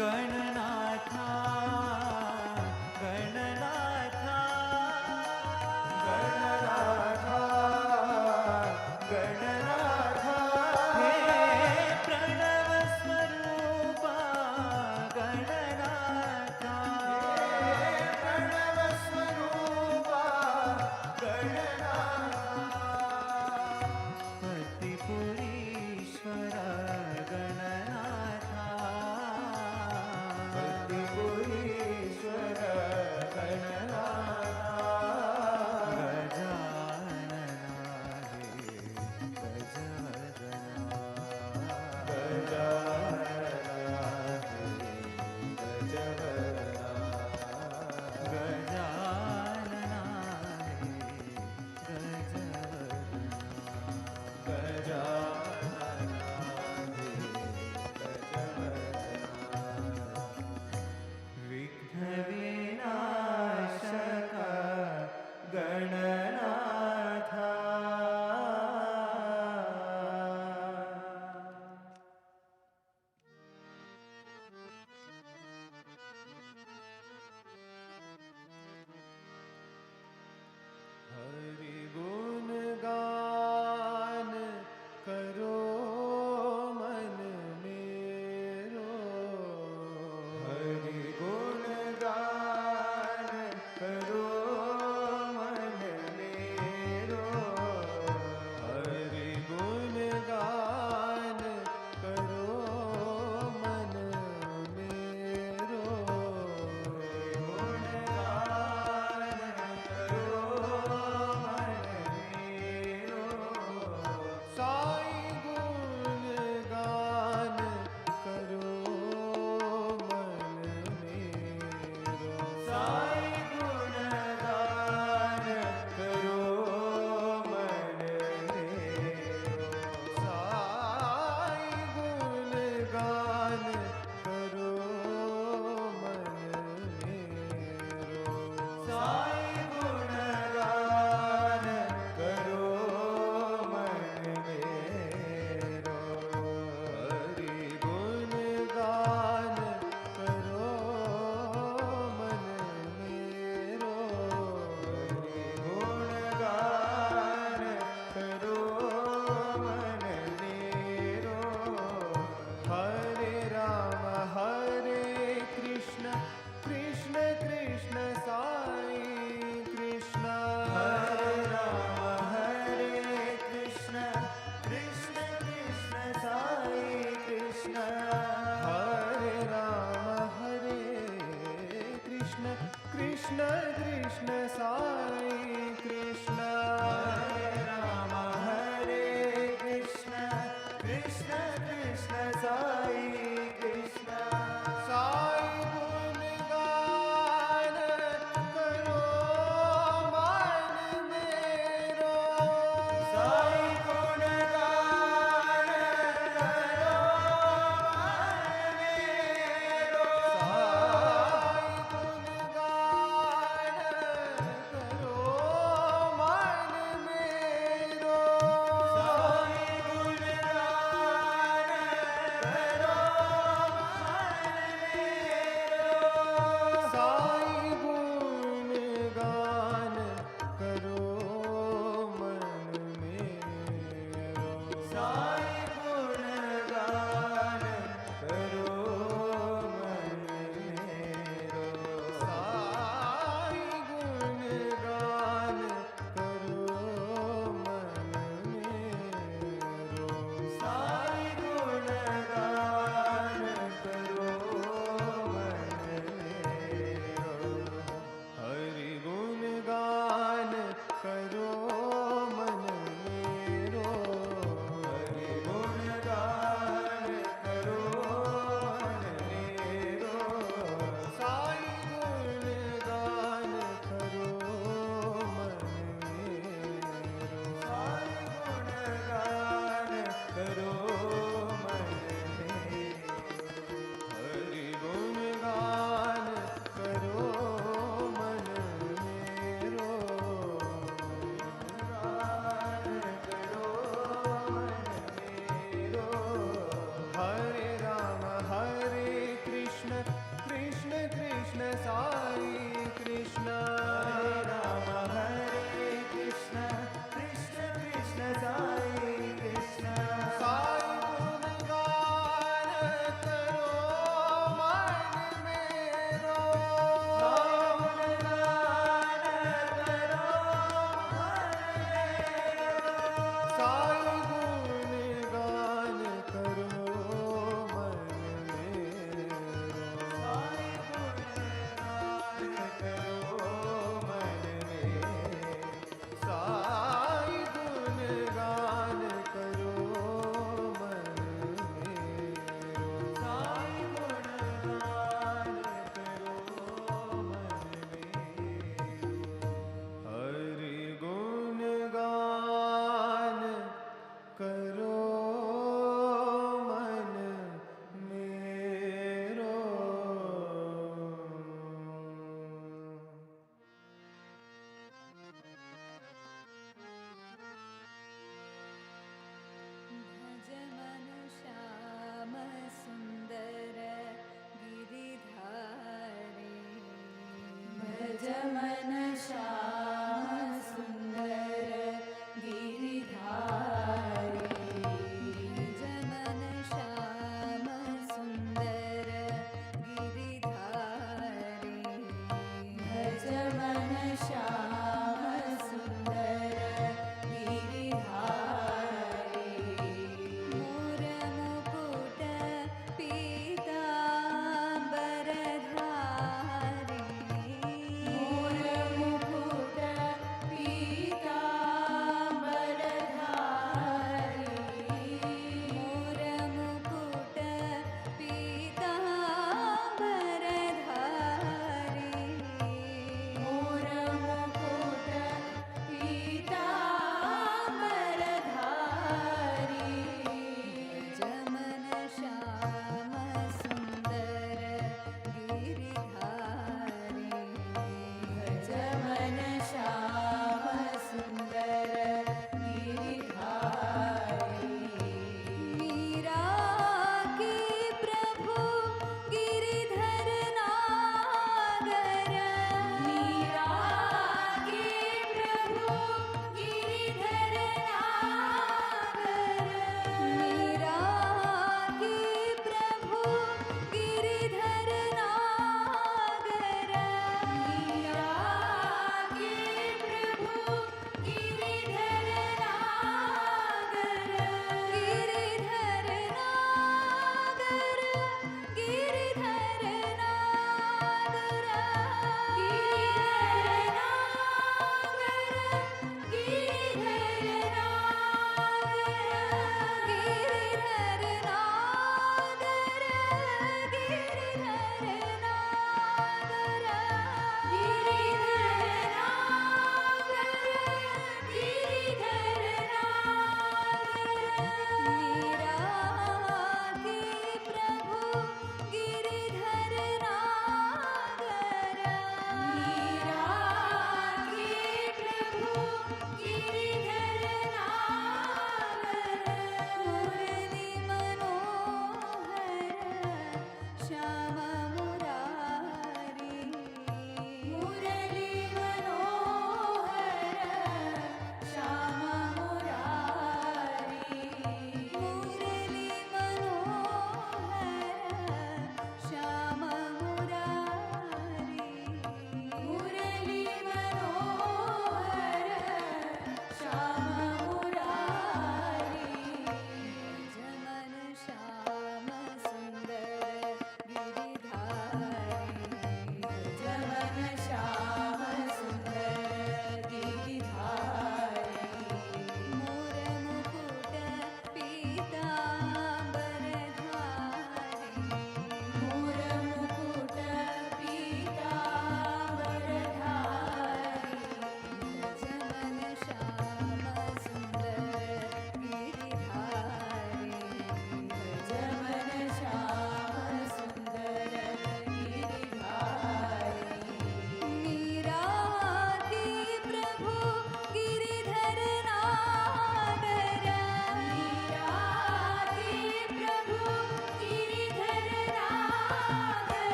गणनाथा गणनाथा गणनाथा गणनाथा हे प्रणव स्वरूपा गणनाथा हे प्रणव स्वरूपा गणनाथा पतिपुरीश्वर गणनाथा पतिपुरीश्वर गणनाथा गजानना हे गजवदना गजानना हे गजवदना गजानना हे गजवदना गजानना हे गजवदना विघ्नविनाशक गणनाथा हरि गुण गान करो मन मेरो हरि गुण गान करो मन मेरो हरि गुण गान करो मन मेरो गुण गान करो मन मेरो साई गुण गान करो मन मेरो साई गुण गान करो मन मेरो साई गुण गान करो मन मेरो साई गुण गान करो मन मेरो हरि गुण गान करो मन मेरो हरि गुण गान करो मन मेरो हरे राम हरे कृष्ण कृष्ण कृष्ण साई कृष्ण हरे राम हरे कृष्ण कृष्ण कृष्ण साई कृष्ण हरे राम हरे कृष्ण कृष्ण कृष्ण साई कृष्ण हरे राम हरे कृष्ण कृष्ण कृष्ण साई कृष्ण साई गुण गान करो मन मेरो साई गुण गान करो मन मेरो साई गुण गान करो भज मन श्याम सुंदर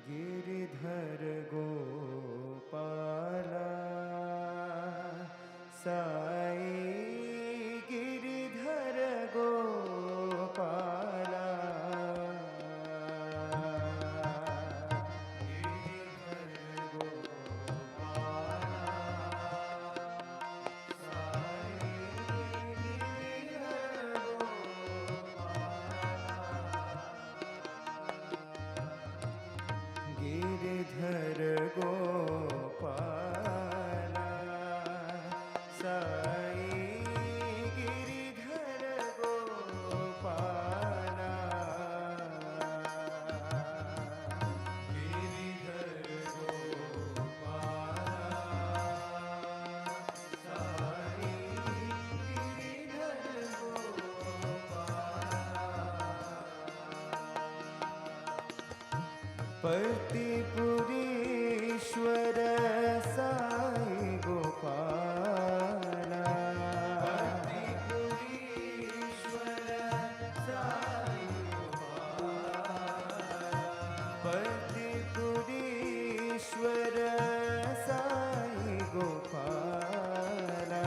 गिरिधर गोपाला साई गिरिधारी गोपाला साई गिरिधर गोपाला गिरिधर गोपाला साई गिरिधर गोपाला पतिपुरीश्वर साई गोपाला पतिपुरीश्वर साई गोपाला पतिपुरीश्वर साई गोपाला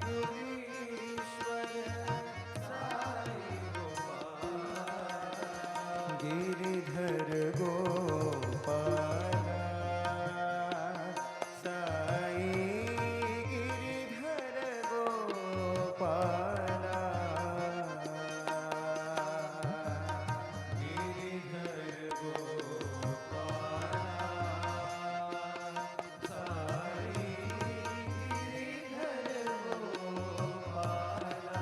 पतिपुरीश्वर साई गोपाला गिरिधर गोपाला साई गिरिधर गोपाला गिरिधर गोपाला साई गिरिधर गोपाला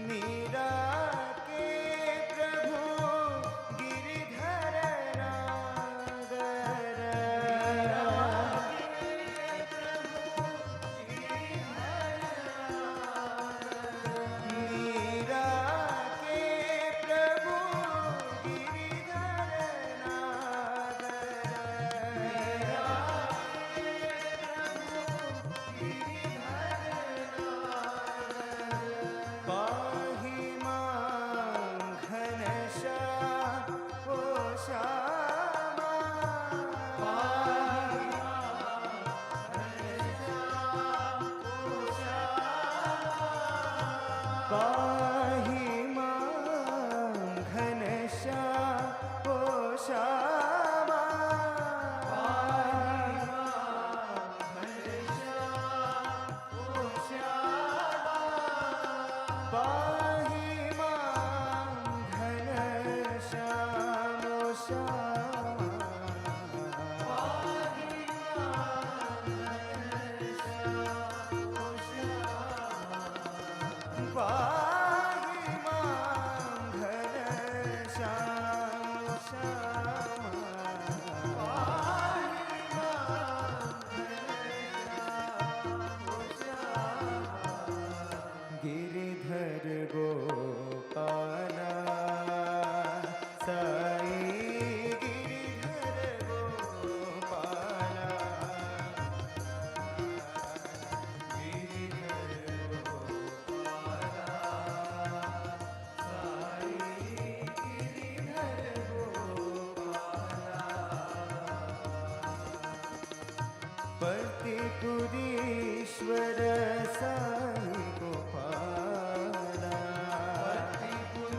मीरा के प्रभु गिरिधर नागर मीरा के प्रभु गिरिधर नागर पाहि मां घनश्याम ओ श्यामा पाहि मां घनश्याम ओ श्यामा पाहि मां घनश्याम ओ श्यामा पाहि मां घनश्याम ओ श्यामा पाहि मां घनश्याम ओ श्यामा पाहि मां घनश्याम ओ श्यामा गिरिधर गोपाला साई गिरिधर गोपाला गिरिधर गोपाला साई गिरिधर गोपाला पतिपुरीश्वर साई गोपाला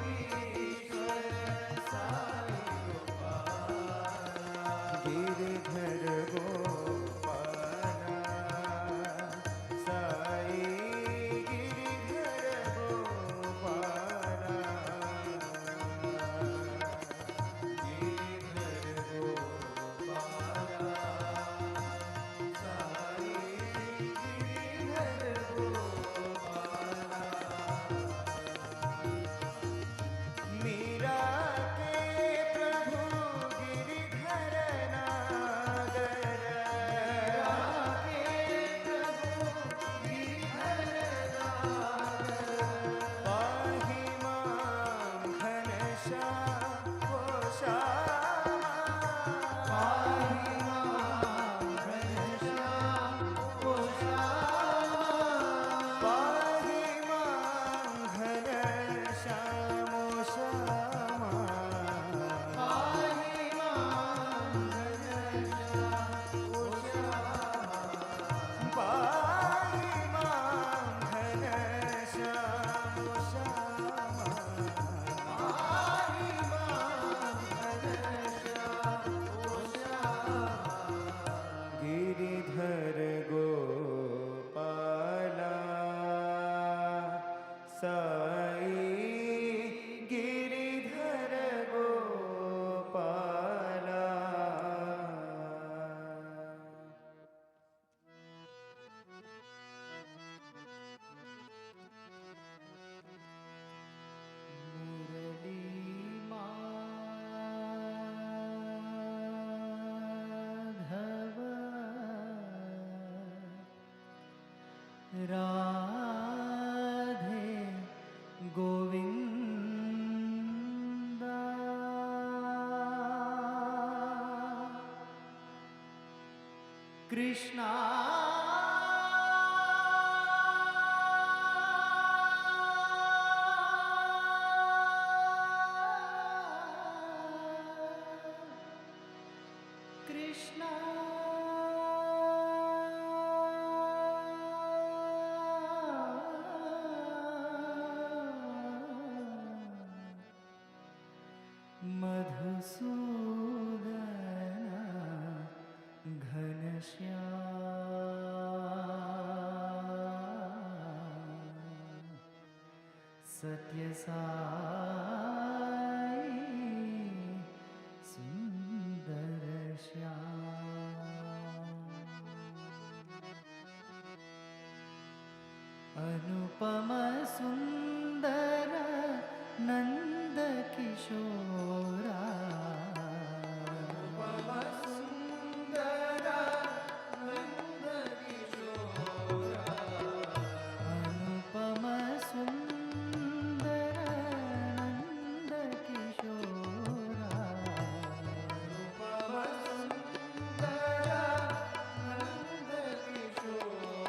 पतिपुरीश्वर साई गोपाला गिरिधर गोपाला साई गिरिधर गोपाला गिरिधर गोपाला साई गिरिधर गोपाला राधे गोविंदा कृष्णा कृष्णा मधुसूदन घनश्याम सत्य साई सुंदर श्याम अनुपम सुंदर नंद किशोरा अनुपम सुंदर नंद किशोरा अनुपम सुंदर नंद किशोरा अनुपम सुंदर नंद किशोरा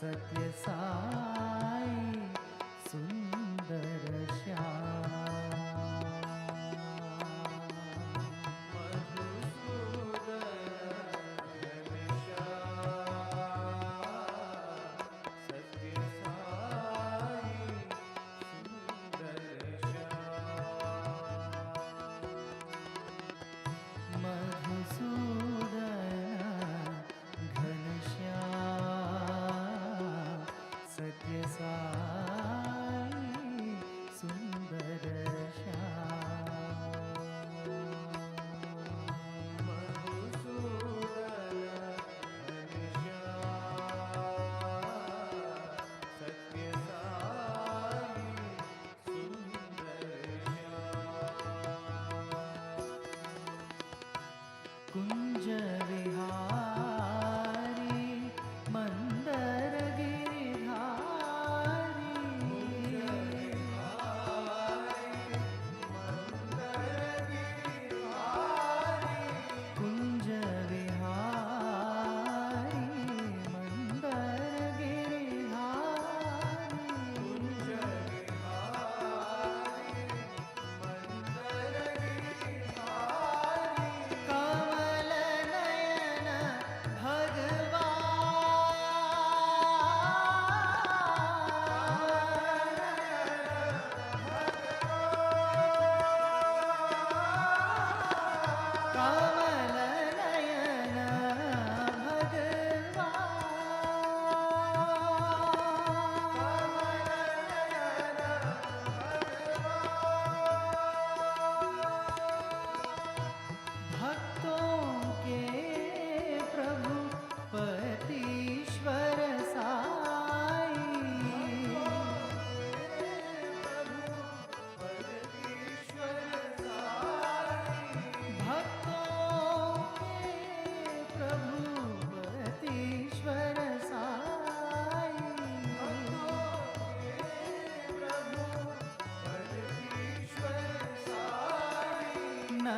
सत्य साई सुंदर श्याम मधुसूदन घनश्याम सत्य साई सुंदर श्याम मधुसूदन घनश्याम सत्य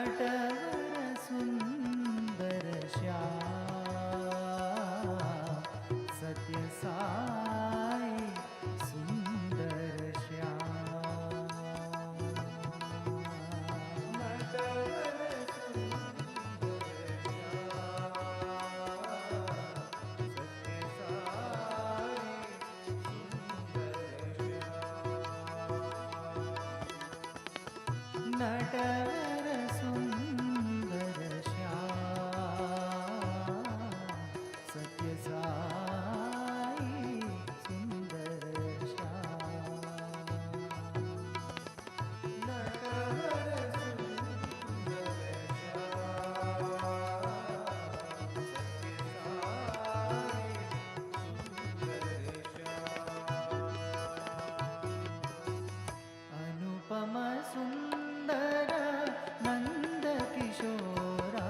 नटवर सुंदर श्याम सत्य साई सुंदर श्याम नटवर नटवर सुंदर श्याम सत्य साई सुंदर श्याम नटवर सुंदर श्याम अनुपम सुंदर नंद किशोरा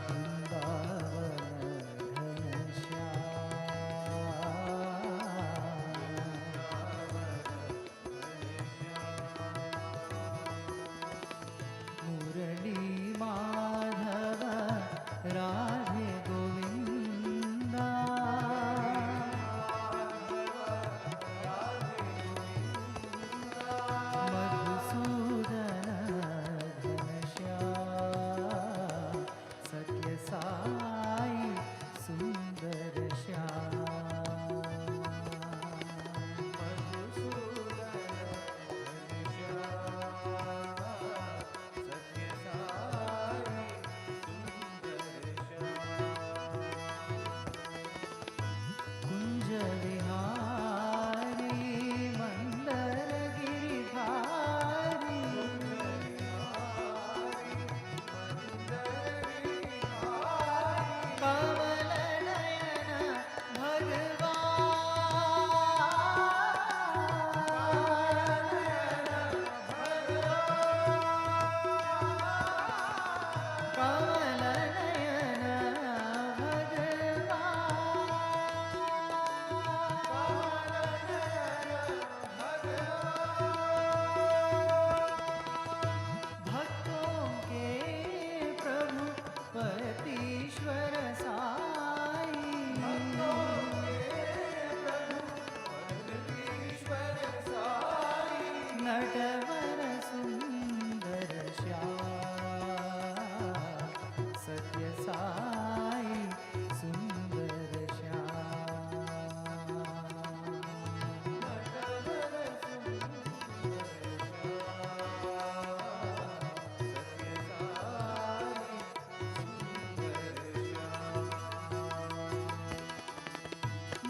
वृंदावन घनश्याम मुरली माधव राधे गोविंदा मधुसूदन घनश्याम सत्य साई सुंदर श्याम मधुसूदन घनश्याम सत्य साई सुंदर श्याम कुंज विहारी मंदर गिरिधारी कमल नयन कमल नयन भक्तों के प्रभु पतीश्वर साई नटवर सुंदर श्याम सत्य साई सुंदर श्याम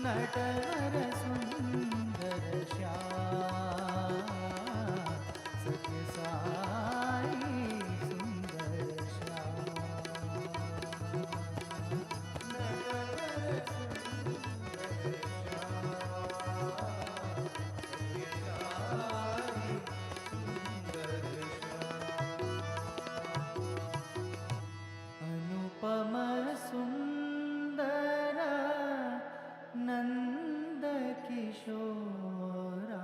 नटवर सुंदर श्याम सत्य साई सुंदर श्याम नटवर सुंदर श्याम अनुपम सुंदर नंद किशोरा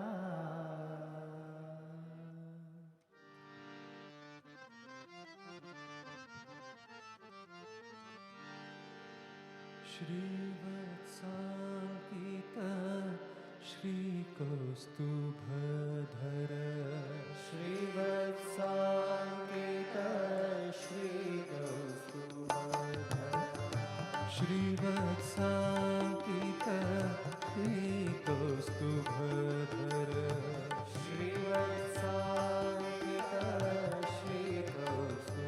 श्रीवत्साङ्कित श्रीकौस्तुभधर श्रीवत्साङ्कित श्रीकौस्तुभधर श्रीवत्साङ्कित श्रीकौस्तुभधर श्रीवत्साङ्कित श्रीकौस्तुभधर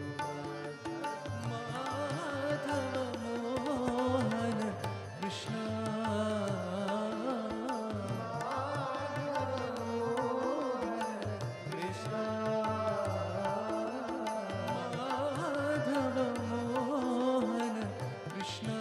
Madhav Mohan Krishna Krishna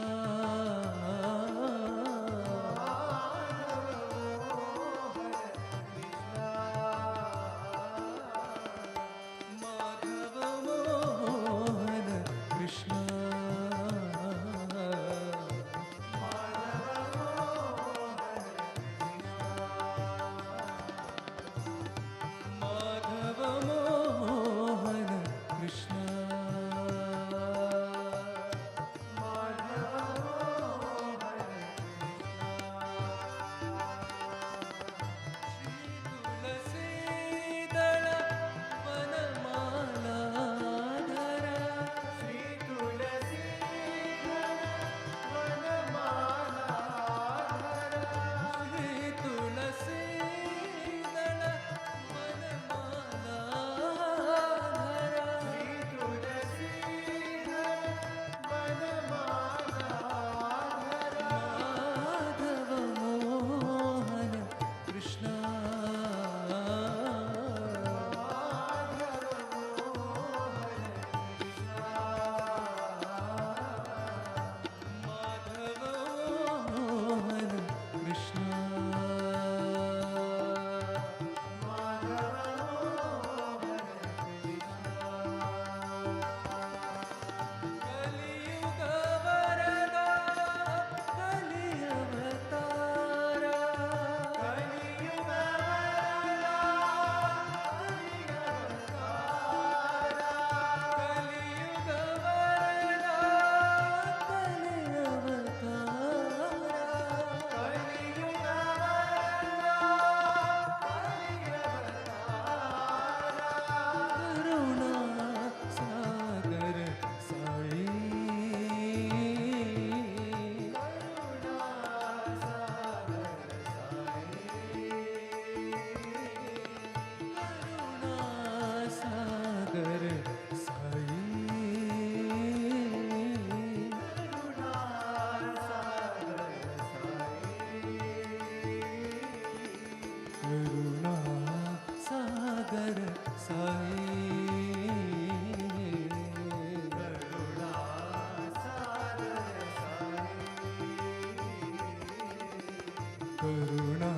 Karuna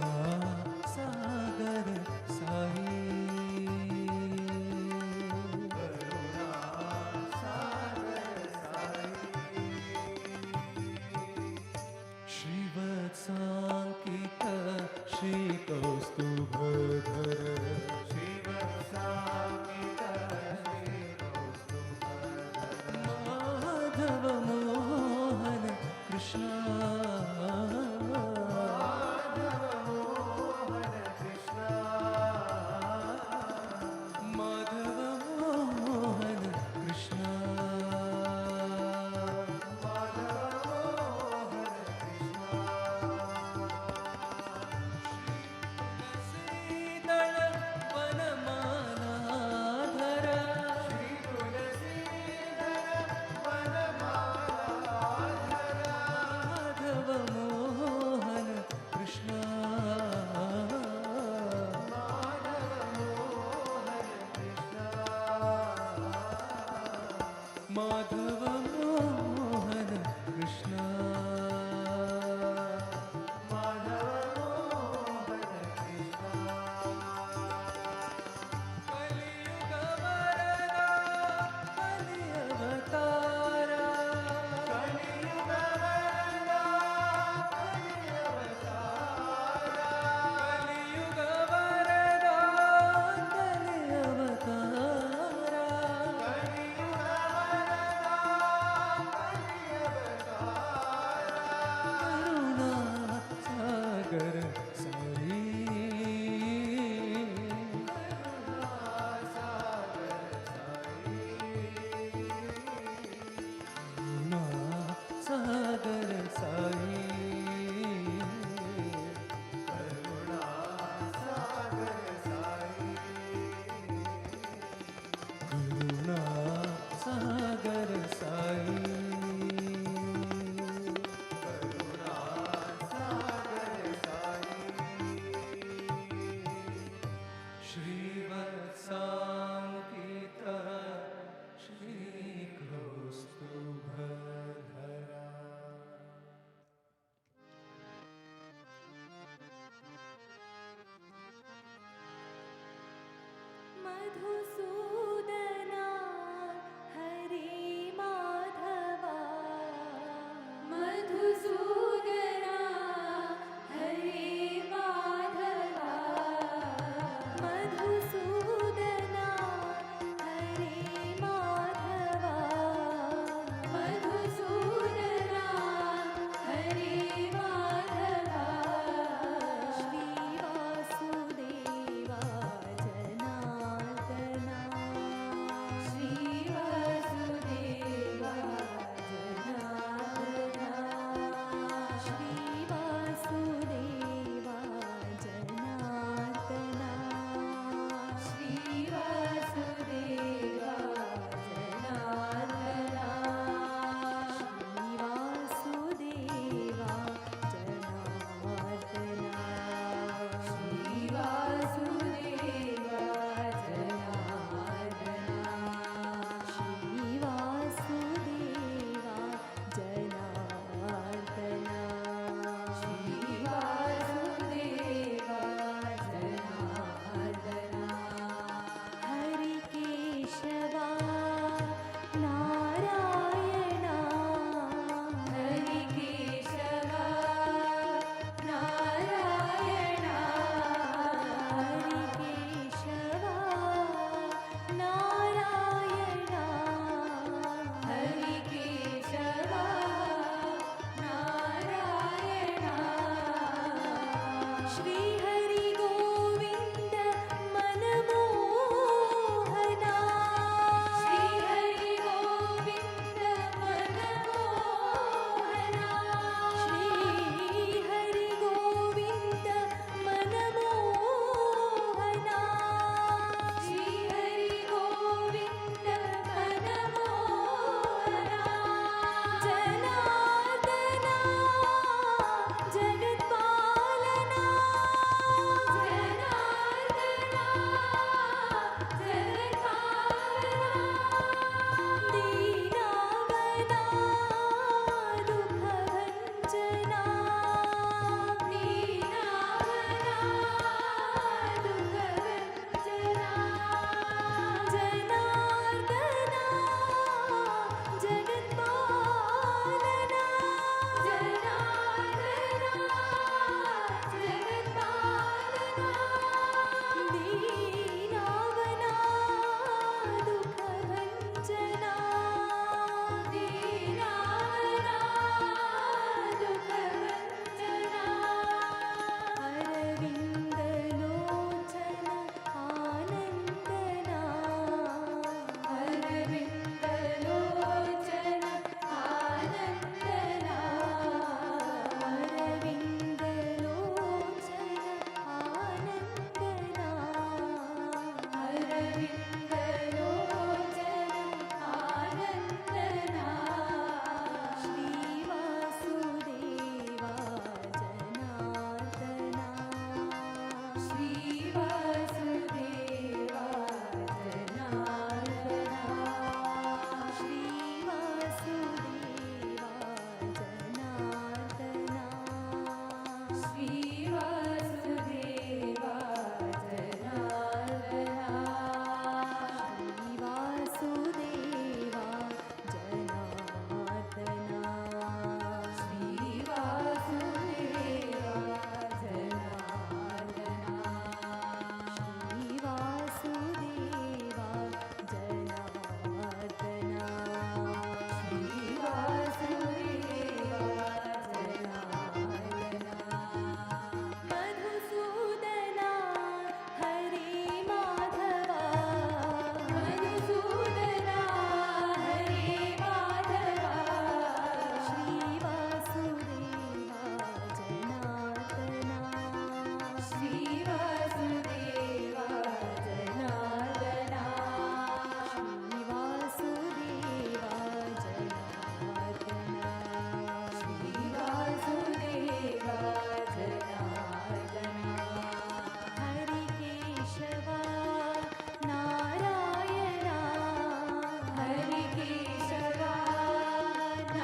Sagar Sai Karuna Sagar Sai श्रीवत्साङ्कित श्रीकौस्तुभधर श्रीवत्साङ्कित श्रीकौस्तुभधर Madhav Mohan Krishna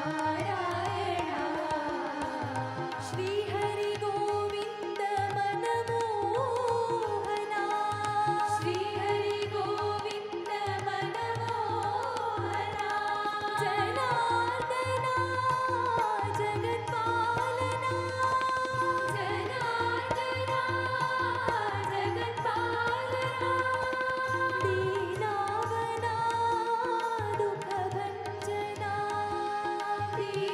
Narayana Shrihari Govind मनमोहना Shrihari Govind मनमोहना जनार्दना जगत्पालना जनार्दना जगत्पालना दीनावना दुःखभञ्जना दीनावना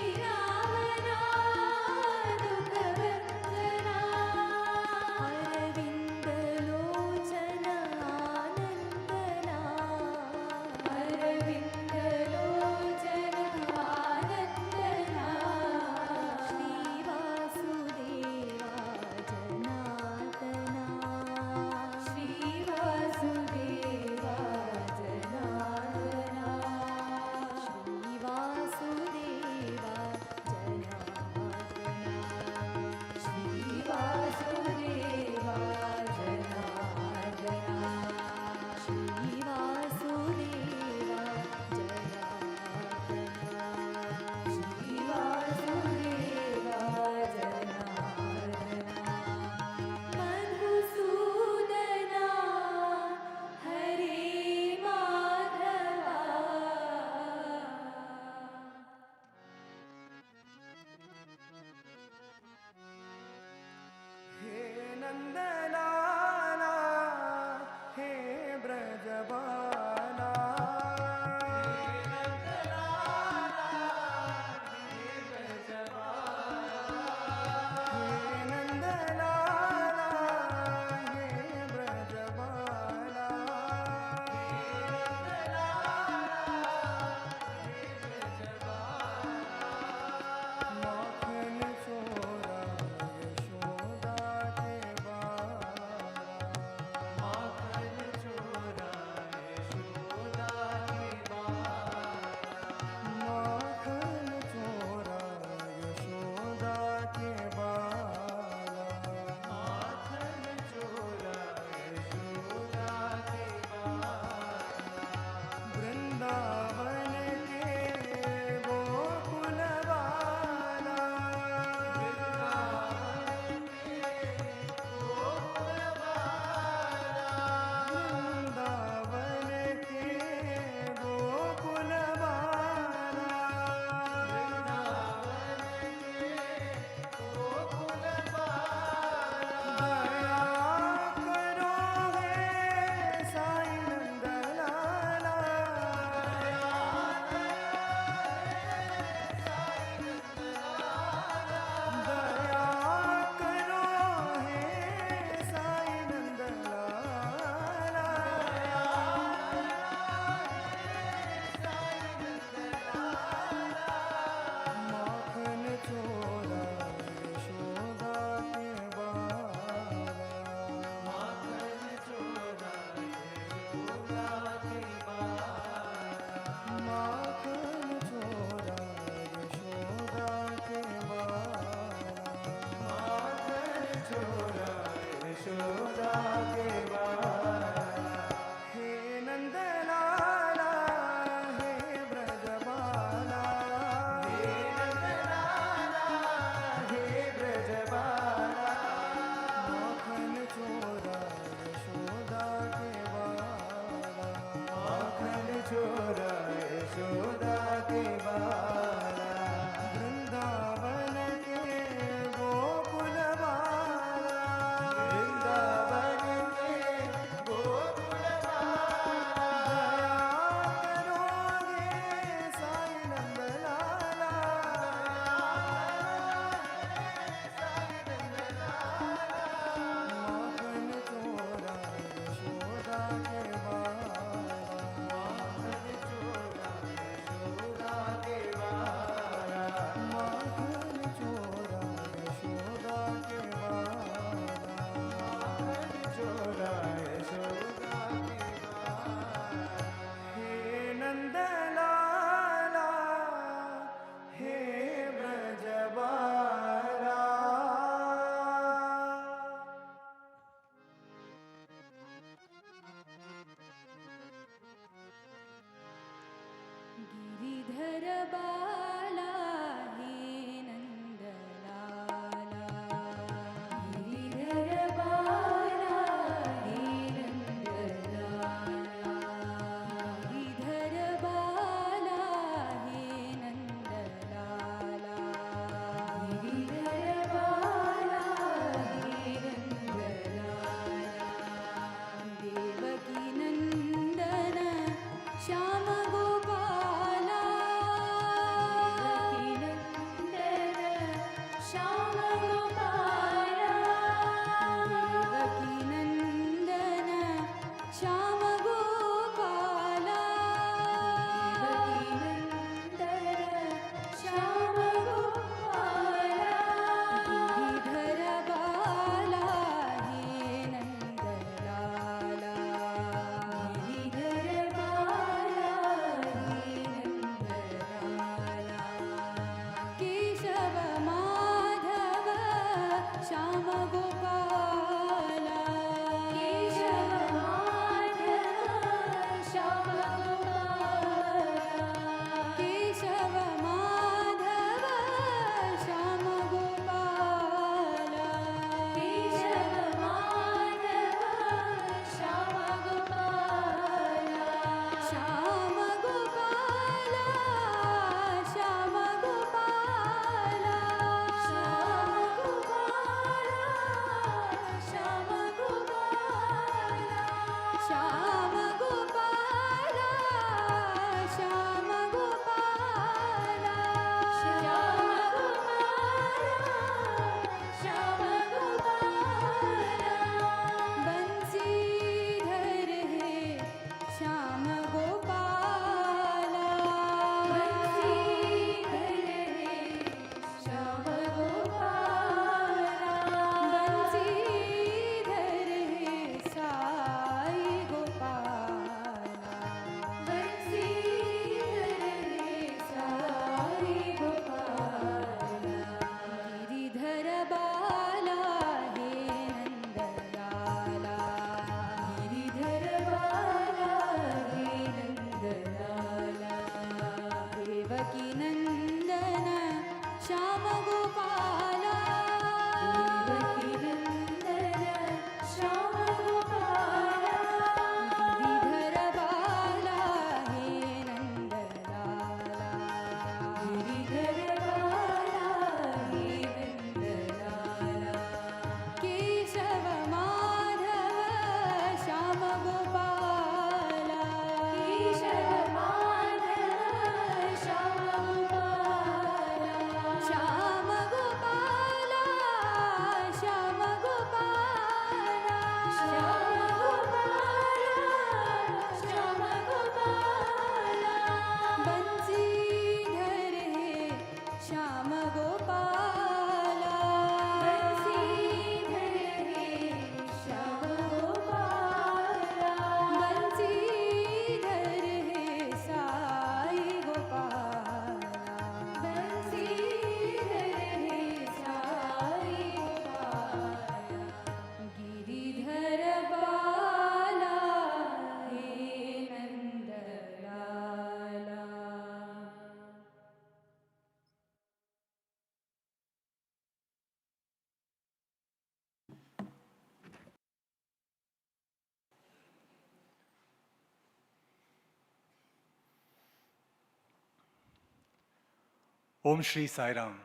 Om Shri Sai Ram.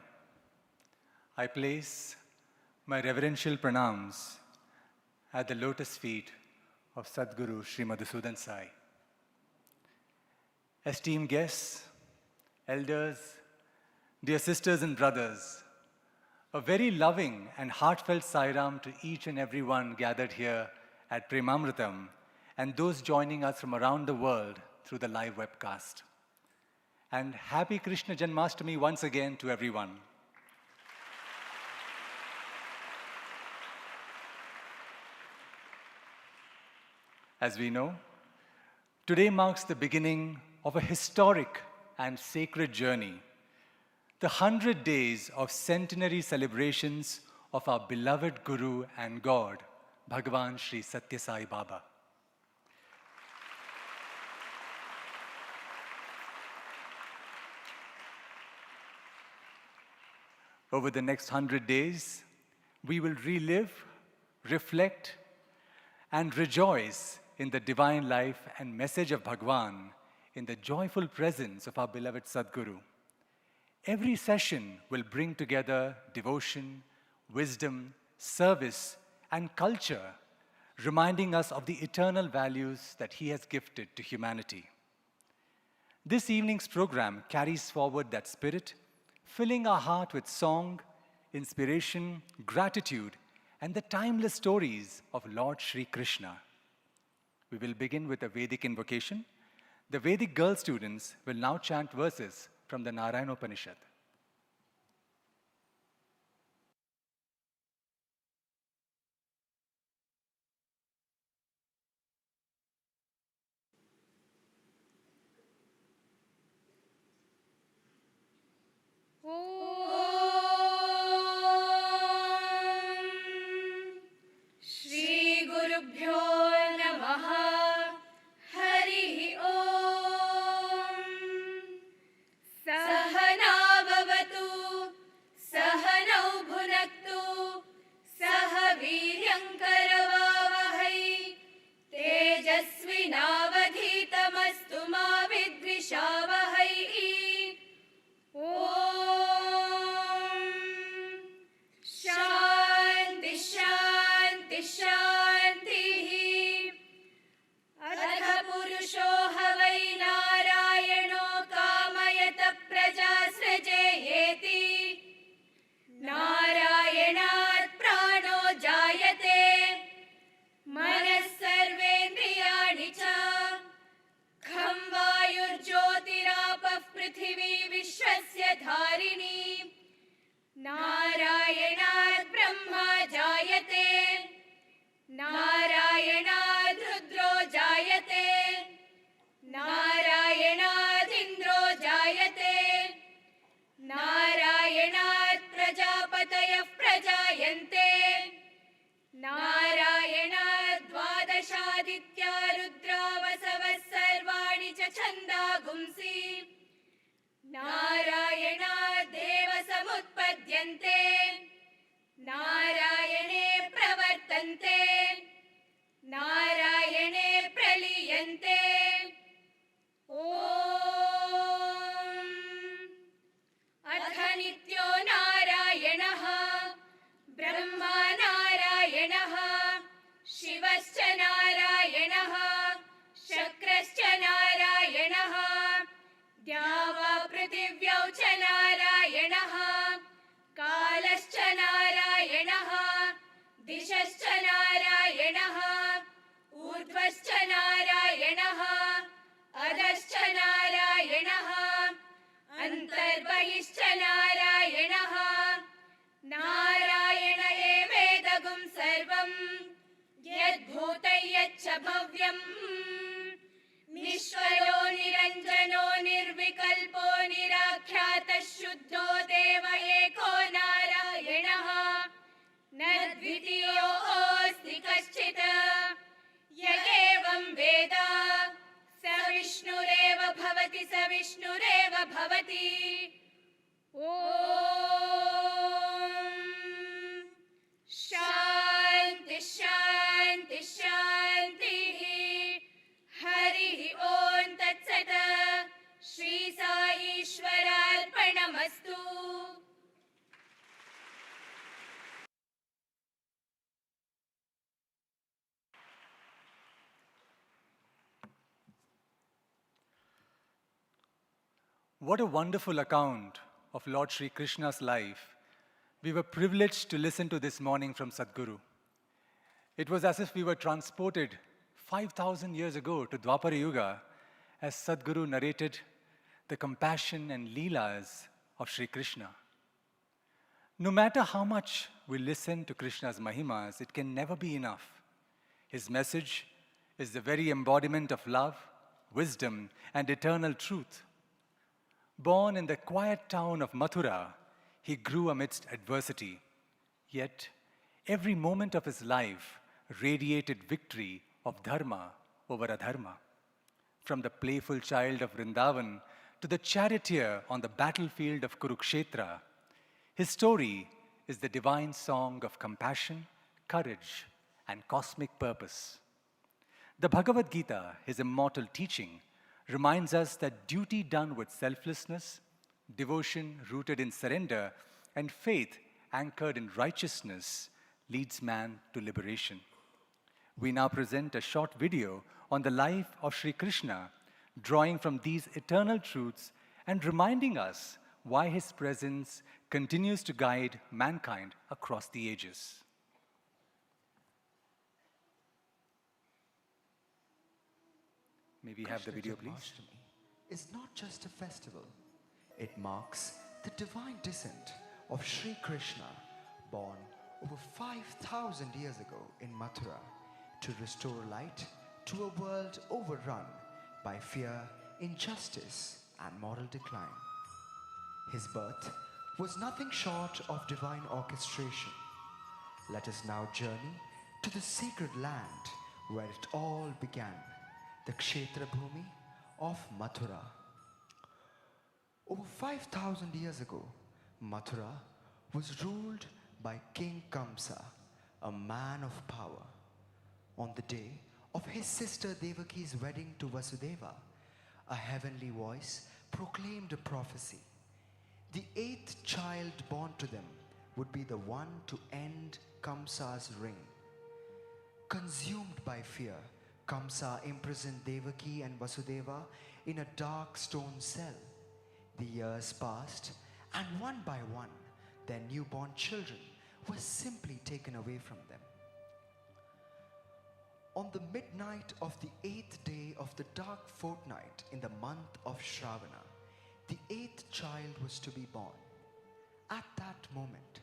I place my reverential pranams at the lotus feet of Sadguru Sri Madhusudan Sai. Esteemed guests, elders, dear sisters and brothers, a very loving and heartfelt Sai Ram to each and every one gathered here at Premamrutham and those joining us from around the world through the live webcast. And happy Krishna Janmashtami once again to everyone. As we know, today marks the beginning of a historic and sacred journey, the 100 days of centenary celebrations of our beloved Guru and God, Bhagavan Sri Sathya Sai Baba. Over the next 100 days, we will relive, reflect, and rejoice in the divine life and message of Bhagwan in the joyful presence of our beloved Sadguru. Every session will bring together devotion, wisdom, service, and culture, reminding us of the eternal values that he has gifted to humanity. This evening's program carries forward that spirit, filling our heart with song, inspiration, gratitude, and the timeless stories of Lord Sri Krishna. We will begin with a Vedic invocation. The Vedic girl students will now chant verses from the Narayana Upanishad. Shri गुरुभ्यो नमः हरिः ओम् सहना भवतु सहनौ भुनक्तु सह वीर्यङ्करवावहै तेजस्विनावधीतमस्तु मा विद्विषावहै ॐ शान्ति शान्ति शान्तिः अथ पुरुषो ह वै नारायणो कामयत प्रजा सृजेयेति नारायणात् प्राणो जायते मनः सर्वेन्द्रियाणि च खं वायुर्ज्योतिरापः पृथिवी विश्वस्य धारिणी नारायणात् ब्रह्मा जायते नारायणात् रुद्रो जायते नारायणादिन्द्रो जायते नारायण द्वादशादित्या रुद्रा वसवः सर्वाणि च छन्दागुंसि नारायण देव समुत्पद्यन्ते नारायणे प्रवर्तन्ते नारायणे प्रलीयन्ते ॐ अथ नित्यो नारायणः ब्रह्मा नारायणः शिवश्च नारायणः शक्रश्च नारायणः द्यावा पृथिव्यौ च नारायणः कालश्च नारायणः दिशश्च नारायणः ऊर्ध्वश्च नारायणः अधश्च नारायणः अन्तर्बहिश्च नारायणः नारायण एवेदगुं सर्वं यद्भूतं यच्च भव्यम् निष्कलो निरञ्जनो निर्विकल्पो निराख्यातः शुद्धो देव एको नारायणः न द्वितीयोऽस्ति कश्चित् य एवं वेद स विष्णुरेव भवति स विष्णुरेव भवति ॐ शान्ति शान्ति शान्तिः हरिः ॐ तत्सत् Shri साईश्वरार्पणमस्तु What a wonderful account of Lord Sri Krishna's life we were privileged to listen to this morning from Sadhguru. It was as if we were transported 5,000 years ago to Dwapara Yuga as Sadhguru narrated the compassion and leelas of Sri Krishna. No matter how much we listen to Krishna's mahimas, it can never be enough. His message is the very embodiment of love, wisdom, and eternal truth. Born in the quiet town of Mathura, he grew amidst adversity. Yet, every moment of his life radiated victory of dharma over adharma. From the playful child of Vrindavan to the charioteer on the battlefield of Kurukshetra, his story is the divine song of compassion, courage, and cosmic purpose. The Bhagavad Gita, his immortal teaching, reminds us that duty done with selflessness, devotion rooted in surrender, and faith anchored in righteousness leads man to liberation. We now present a short video on the life of Sri Krishna, drawing from these eternal truths and reminding us why his presence continues to guide mankind across the ages. May we have the video, please? Janmashtami is not just a festival. It marks the divine descent of Sri Krishna, born over 5,000 years ago in Mathura, to restore light to a world overrun by fear, injustice, and moral decline. His birth was nothing short of divine orchestration. Let us now journey to the sacred land where it all began, the Kshetra Bhumi of Mathura. Over 5,000 years ago, Mathura was ruled by King Kamsa, a man of power. On the day of his sister Devaki's wedding to Vasudeva, a heavenly voice proclaimed a prophecy. The 8th child born to them would be the one to end Kamsa's reign. Consumed by fear, Kamsa imprisoned Devaki and Vasudeva in a dark stone cell. The years passed, and one by one, their newborn children were simply taken away from them. On the midnight of the 8th day of the dark fortnight in the month of Shravana, the 8th child was to be born. At that moment,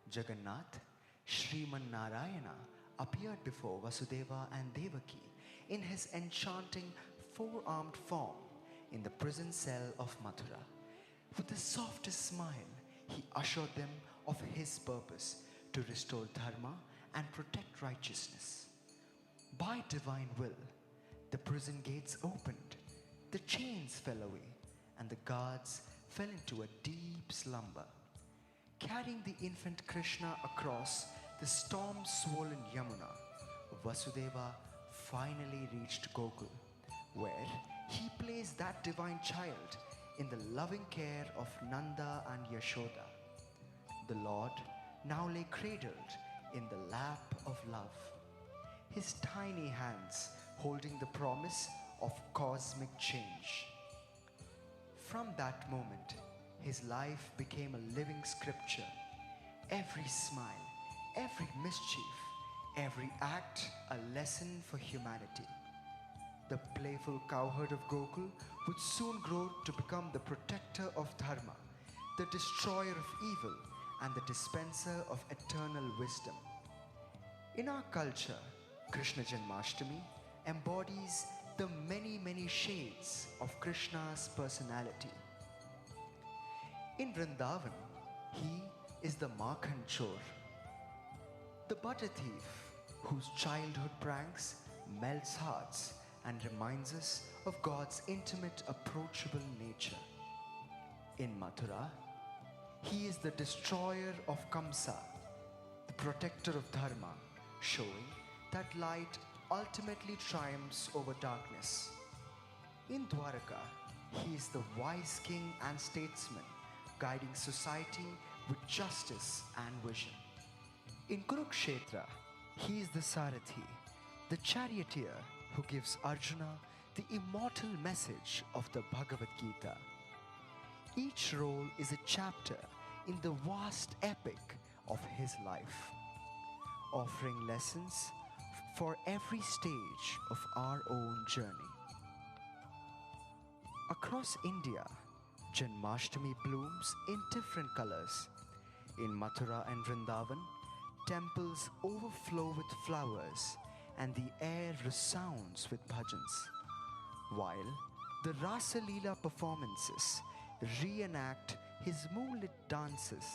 Jagannath, Sriman Narayana, appeared before Vasudeva and Devaki in his enchanting four-armed form in the prison cell of Mathura. With the softest smile, he assured them of his purpose to restore dharma and protect righteousness. By divine will, the prison gates opened, the chains fell away, and the guards fell into a deep slumber. Carrying the infant Krishna across the storm-swollen Yamuna, Vasudeva finally reached Gokul, where he placed that divine child in the loving care of Nanda and Yashoda. The Lord now lay cradled in the lap of love, his tiny hands holding the promise of cosmic change. From that moment, his life became a living scripture. Every smile, every mischief, every act a lesson for humanity. The playful cowherd of Gokul would soon grow to become the protector of dharma, the destroyer of evil, and the dispenser of eternal wisdom. In our culture, Krishna Janmashtami embodies the many shades of Krishna's personality. In Vrindavan, he is the Makhan Chor, the butter thief whose childhood pranks melts hearts and reminds us of God's intimate, approachable nature. In Mathura, he is the destroyer of Kamsa, the protector of Dharma, showing that light ultimately triumphs over darkness. In Dwaraka, he is the wise king and statesman, guiding society with justice and vision. In Kurukshetra, he is the Sarathi, the charioteer who gives Arjuna the immortal message of the Bhagavad Gita. Each role is a chapter in the vast epic of his life, offering lessons for every stage of our own journey. Across India, Janmashtami blooms in different colors. In Mathura and Vrindavan, temples overflow with flowers and the air resounds with bhajans, while the Rasa Leela performances reenact his moonlit dances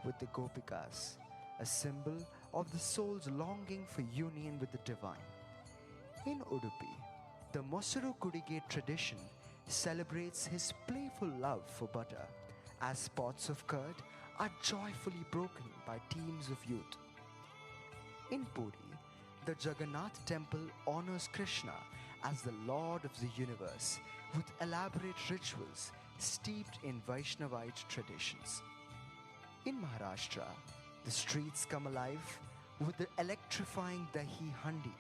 with the Gopikas, a symbol of the soul's longing for union with the divine. In Udupi, the Mosaru Kudige tradition celebrates his playful love for butter, as pots of curd are joyfully broken by teams of youth. In Puri, the Jagannath temple honors Krishna as the Lord of the universe with elaborate rituals steeped in Vaishnavite traditions. In Maharashtra, the streets come alive with the electrifying Dahi Handi,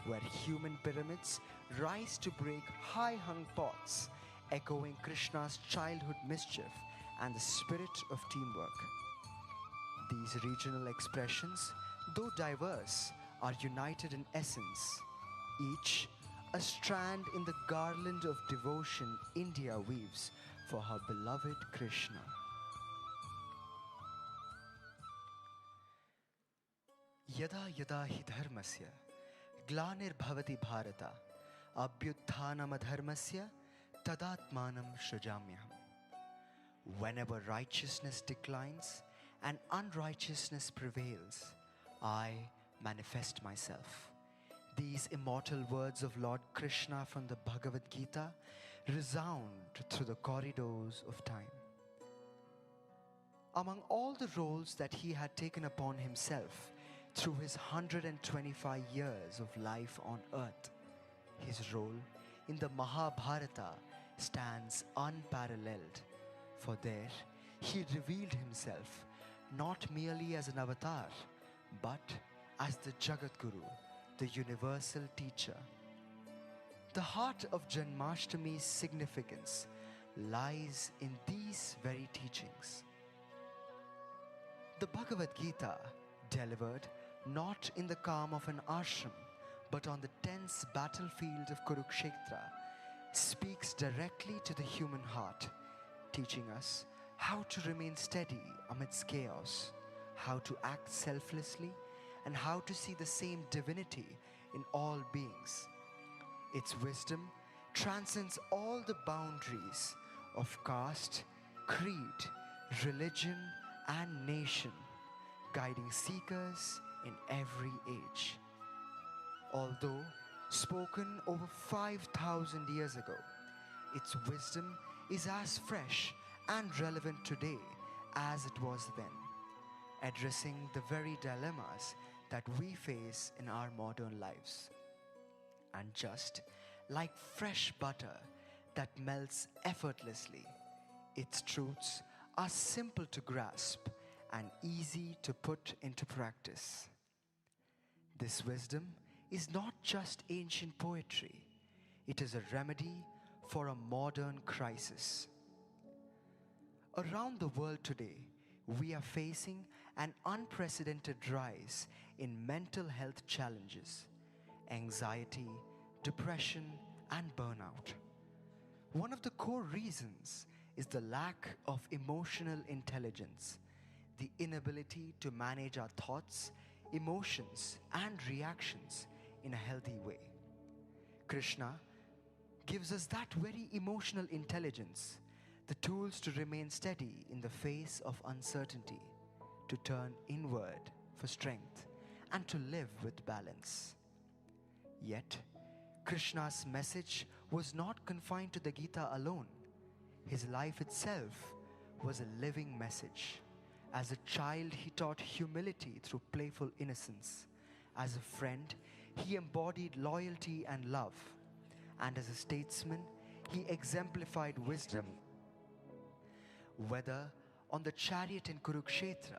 where human pyramids rise to break high-hung pots, echoing Krishna's childhood mischief and the spirit of teamwork. These regional expressions, though diverse, are united in essence, each a strand in the garland of devotion India weaves for her beloved Krishna. Yada yada hi dharmasya glanir-bhavati bharata abhyutthanam-adharmasya tadatmanam shrujamyaham. Whenever righteousness declines and unrighteousness prevails, I manifest myself. These immortal words of Lord Krishna from the Bhagavad Gita resound through the corridors of time. Among all the roles that he had taken upon himself through his 125 years of life on earth, his role in the Mahabharata stands unparalleled, for there he revealed himself not merely as an avatar, but as the Jagat Guru, the universal teacher. The heart of Janmashtami's significance lies in these very teachings. The Bhagavad Gita, delivered not in the calm of an ashram, but on the tense battlefield of Kurukshetra, speaks directly to the human heart, teaching us how to remain steady amidst chaos, how to act selflessly, and how to see the same divinity in all beings. Its wisdom transcends all the boundaries of caste, creed, religion, and nation, guiding seekers in every age. Although spoken over 5,000 years ago, its wisdom is as fresh and relevant today as it was then, addressing the very dilemmas that we face in our modern lives. And just like fresh butter that melts effortlessly, its truths are simple to grasp and easy to put into practice. This wisdom is not just ancient poetry, it is a remedy for a modern crisis. Around the world today, we are facing an unprecedented rise in mental health challenges, anxiety, depression, and burnout. One of the core reasons is the lack of emotional intelligence, the inability to manage our thoughts, emotions, and reactions in a healthy way. Krishna gives us that very emotional intelligence, the tools to remain steady in the face of uncertainty, to turn inward for strength, and to live with balance. Yet, Krishna's message was not confined to the Gita alone. His life itself was a living message. As a child, he taught humility through playful innocence. As a friend, he embodied loyalty and love. And as a statesman, he exemplified wisdom. Whether on the chariot in Kurukshetra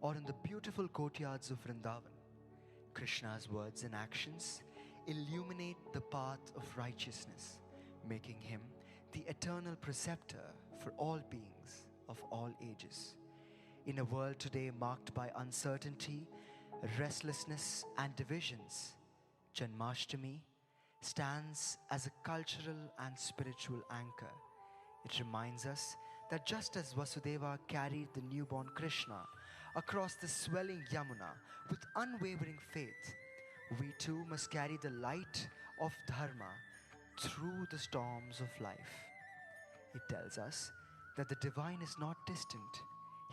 or in the beautiful courtyards of Vrindavan, Krishna's words and actions illuminate the path of righteousness, making him the eternal preceptor for all beings of all ages. In a world today marked by uncertainty, restlessness, and divisions, Janmashtami stands as a cultural and spiritual anchor. It reminds us that just as Vasudeva carried the newborn Krishna across the swelling Yamuna with unwavering faith, we too must carry the light of Dharma through the storms of life. It tells us that the divine is not distant.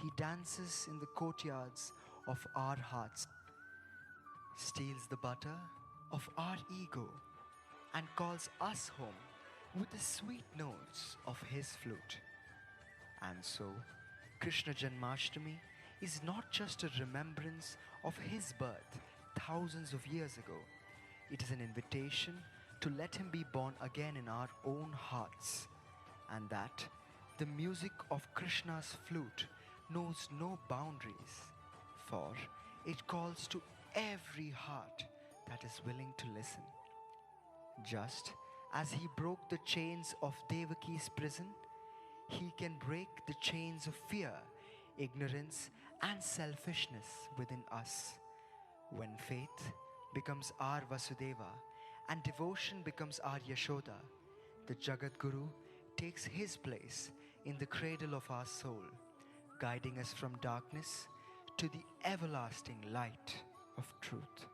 He dances in the courtyards of our hearts, steals the butter of our ego, and calls us home with the sweet notes of his flute. And so, Krishna Janmashtami is not just a remembrance of his birth thousands of years ago. It is an invitation to let him be born again in our own hearts, and that the music of Krishna's flute knows no boundaries, for it calls to every heart that is willing to listen. Just as he broke the chains of Devaki's prison, he can break the chains of fear, ignorance, and selfishness within us. When faith becomes our Vasudeva and devotion becomes our Yashoda, the Jagat Guru takes his place in the cradle of our soul, guiding us from darkness to the everlasting light of truth.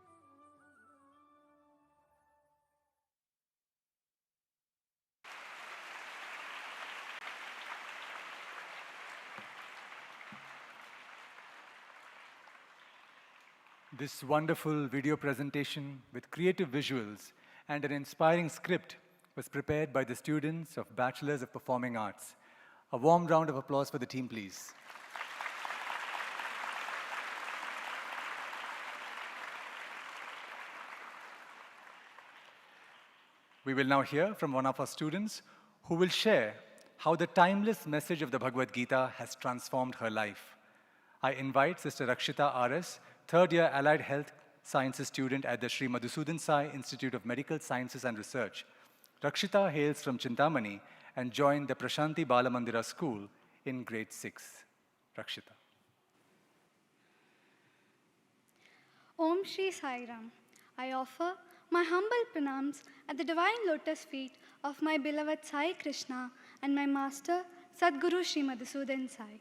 This wonderful video presentation with creative visuals and an inspiring script was prepared by the students of Bachelors of Performing Arts. A warm round of applause for the team, please. We will now hear from one of our students who will share how the timeless message of the Bhagavad Gita has transformed her life. I invite Sister Rakshita R.S., third-year Allied Health Sciences student at the Sri Madhusudan Sai Institute of Medical Sciences and Research. Rakshita hails from Chintamani and joined the Prashanti Balamandira School in grade 6. Rakshita. Om Shri Sai Ram. I offer my humble pranams at the divine lotus feet of my beloved Sai Krishna and my master Sadguru Sri Madhusudan Sai.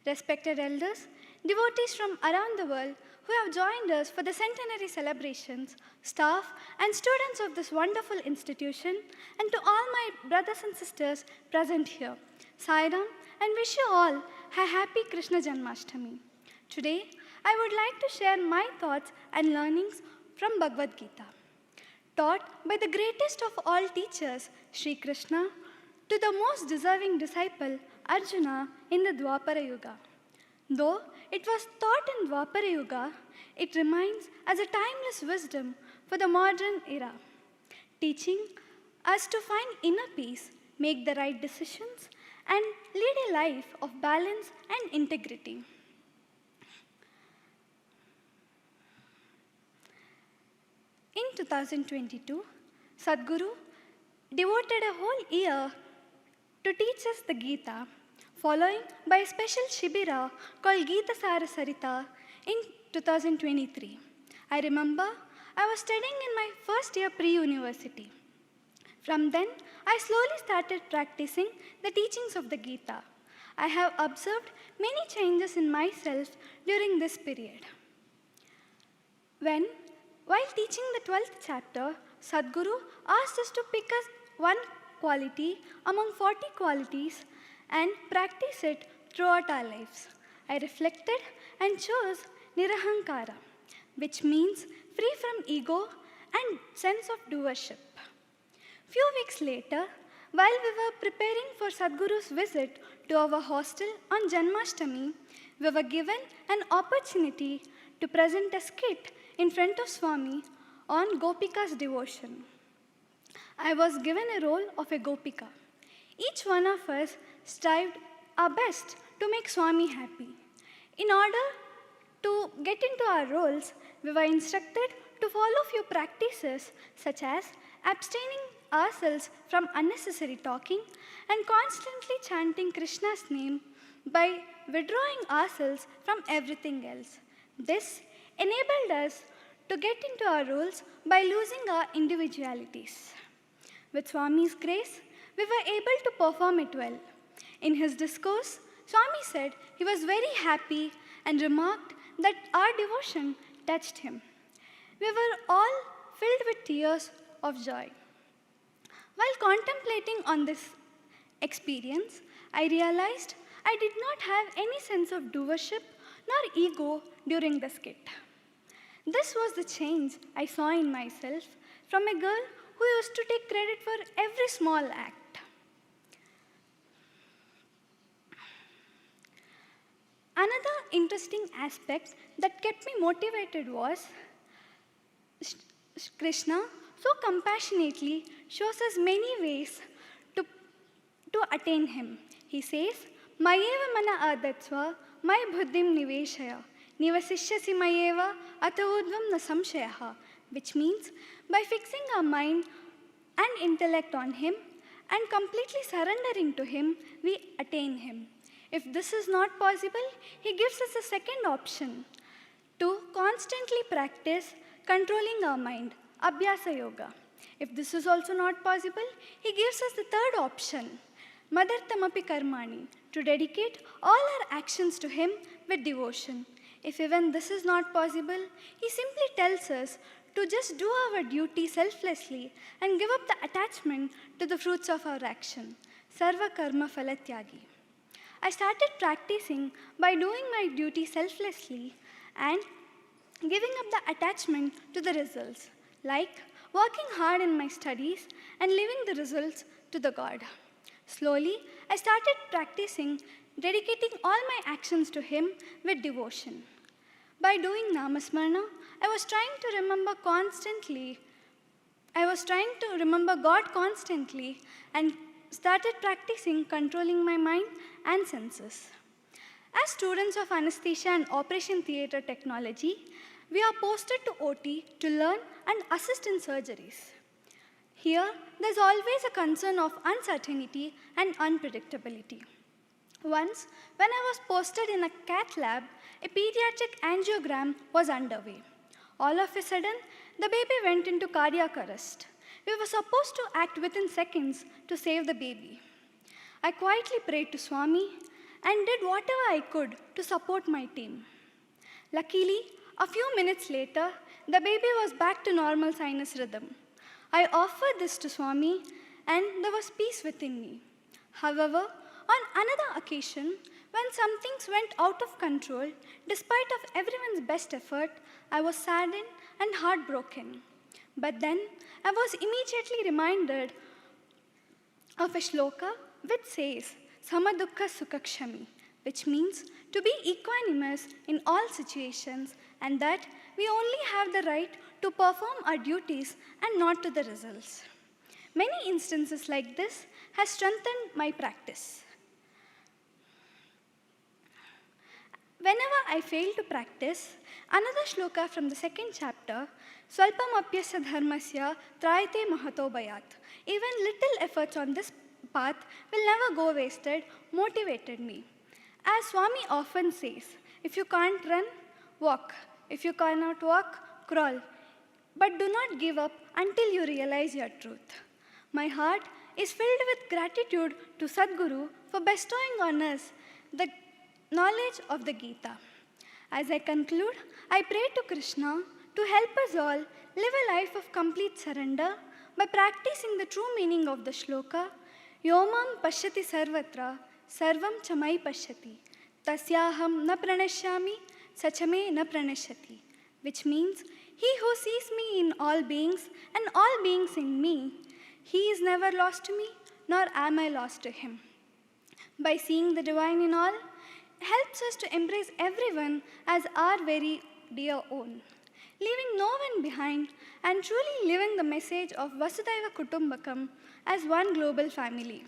Respected elders, devotees from around the world who have joined us for the centenary celebrations, staff and students of this wonderful institution, and to all my brothers and sisters present here, Sai Ram, and wish you all a happy Krishna Janmashtami. Today, I would like to share my thoughts and learnings from Bhagavad Gita. Taught by the greatest of all teachers, Sri Krishna, to the most deserving disciple, Arjuna, in the Dwapara Yuga. Though it was taught in Dwapara Yuga, it remains as a timeless wisdom for the modern era, teaching us to find inner peace, make the right decisions, and lead a life of balance and integrity. In 2022, Sadhguru devoted a whole year to teach us the Gita, following by a special Shibira called Gita Sarasarita in 2023. I remember I was studying in my first year pre-university. From then, I slowly started practicing the teachings of the Gita. I have observed many changes in myself during this period. While teaching the 12th chapter, Sadhguru asked us to pick one quality among 40 qualities and practice it throughout our lives. I reflected and chose Nirahankara, which means free from ego and sense of doership. Few weeks later, while we were preparing for Sadhguru's visit to our hostel on Janmashtami, we were given an opportunity to present a skit in front of Swami on Gopika's devotion. I was given a role of a Gopika. Each one of us strived our best to make Swami happy. In order to get into our roles, we were instructed to follow few practices such as abstaining ourselves from unnecessary talking and constantly chanting Krishna's name by withdrawing ourselves from everything else. This enabled us to get into our roles by losing our individualities. With Swami's grace, we were able to perform it well. In his discourse, Swami said he was very happy and remarked that our devotion touched him. We were all filled with tears of joy. While contemplating on this experience, I realized I did not have any sense of doership nor ego during the skit. This was the change I saw in myself from a girl who used to take credit for every small act. Another interesting aspect that kept me motivated was Krishna so compassionately shows us many ways to attain him. He says, Mayeva mana adatsva, may buddhim niveshaya, nivasishyasi mayeva atavodvam na samshayaha, which means by fixing our mind and intellect on him and completely surrendering to him, we attain him. If this is not possible, he gives us a second option to constantly practice controlling our mind, Abhyasa Yoga. If this is also not possible, he gives us the third option, Madartamapi Karmani, to dedicate all our actions to him with devotion. If even this is not possible, he simply tells us to just do our duty selflessly and give up the attachment to the fruits of our action. Sarva Karma Phalatyagi. I started practicing by doing my duty selflessly and giving up the attachment to the results, like working hard in my studies and leaving the results to the God. Slowly, I started practicing dedicating all my actions to him with devotion. By doing Namasmarana, I was trying to remember God constantly and started practicing controlling my mind and senses. As students of anesthesia and operation theatre technology, we are posted to OT to learn and assist in surgeries. Here, there's always a concern of uncertainty and unpredictability. Once, when I was posted in a cath lab, a pediatric angiogram was underway. All of a sudden, the baby went into cardiac arrest. We were supposed to act within seconds to save the baby. I quietly prayed to Swami and did whatever I could to support my team. Luckily, a few minutes later, the baby was back to normal sinus rhythm. I offered this to Swami and there was peace within me. However, on another occasion, When some things went out of control, despite of everyone's best effort, I was saddened and heartbroken. But then I was immediately reminded of a shloka which says, Samadukha Sukhakshami, which means to be equanimous in all situations, and that we only have the right to perform our duties and not to the results. Many instances like this have strengthened my practice. Whenever I fail to practice, another shloka from the second chapter, Swalpamapyasya dharmasya trayate mahato bhayat. Even little efforts on this path will never go wasted, motivated me. As Swami often says, if you can't run, walk. If you cannot walk, crawl. But do not give up until you realize your truth. My heart is filled with gratitude to Sadguru for bestowing on us the knowledge of the Gita. As I conclude, I pray to Krishna to help us all live a life of complete surrender by practicing the true meaning of the shloka, Yomam pashyati sarvatra, sarvam chamai pashyati, tasyaham na pranashyami, sachame na pranashyati, which means, he who sees me in all beings and all beings in me, he is never lost to me, nor am I lost to him. By seeing the divine in all, helps us to embrace everyone as our very dear own, leaving no one behind and truly living the message of Vasudhaiva Kutumbakam as one global family.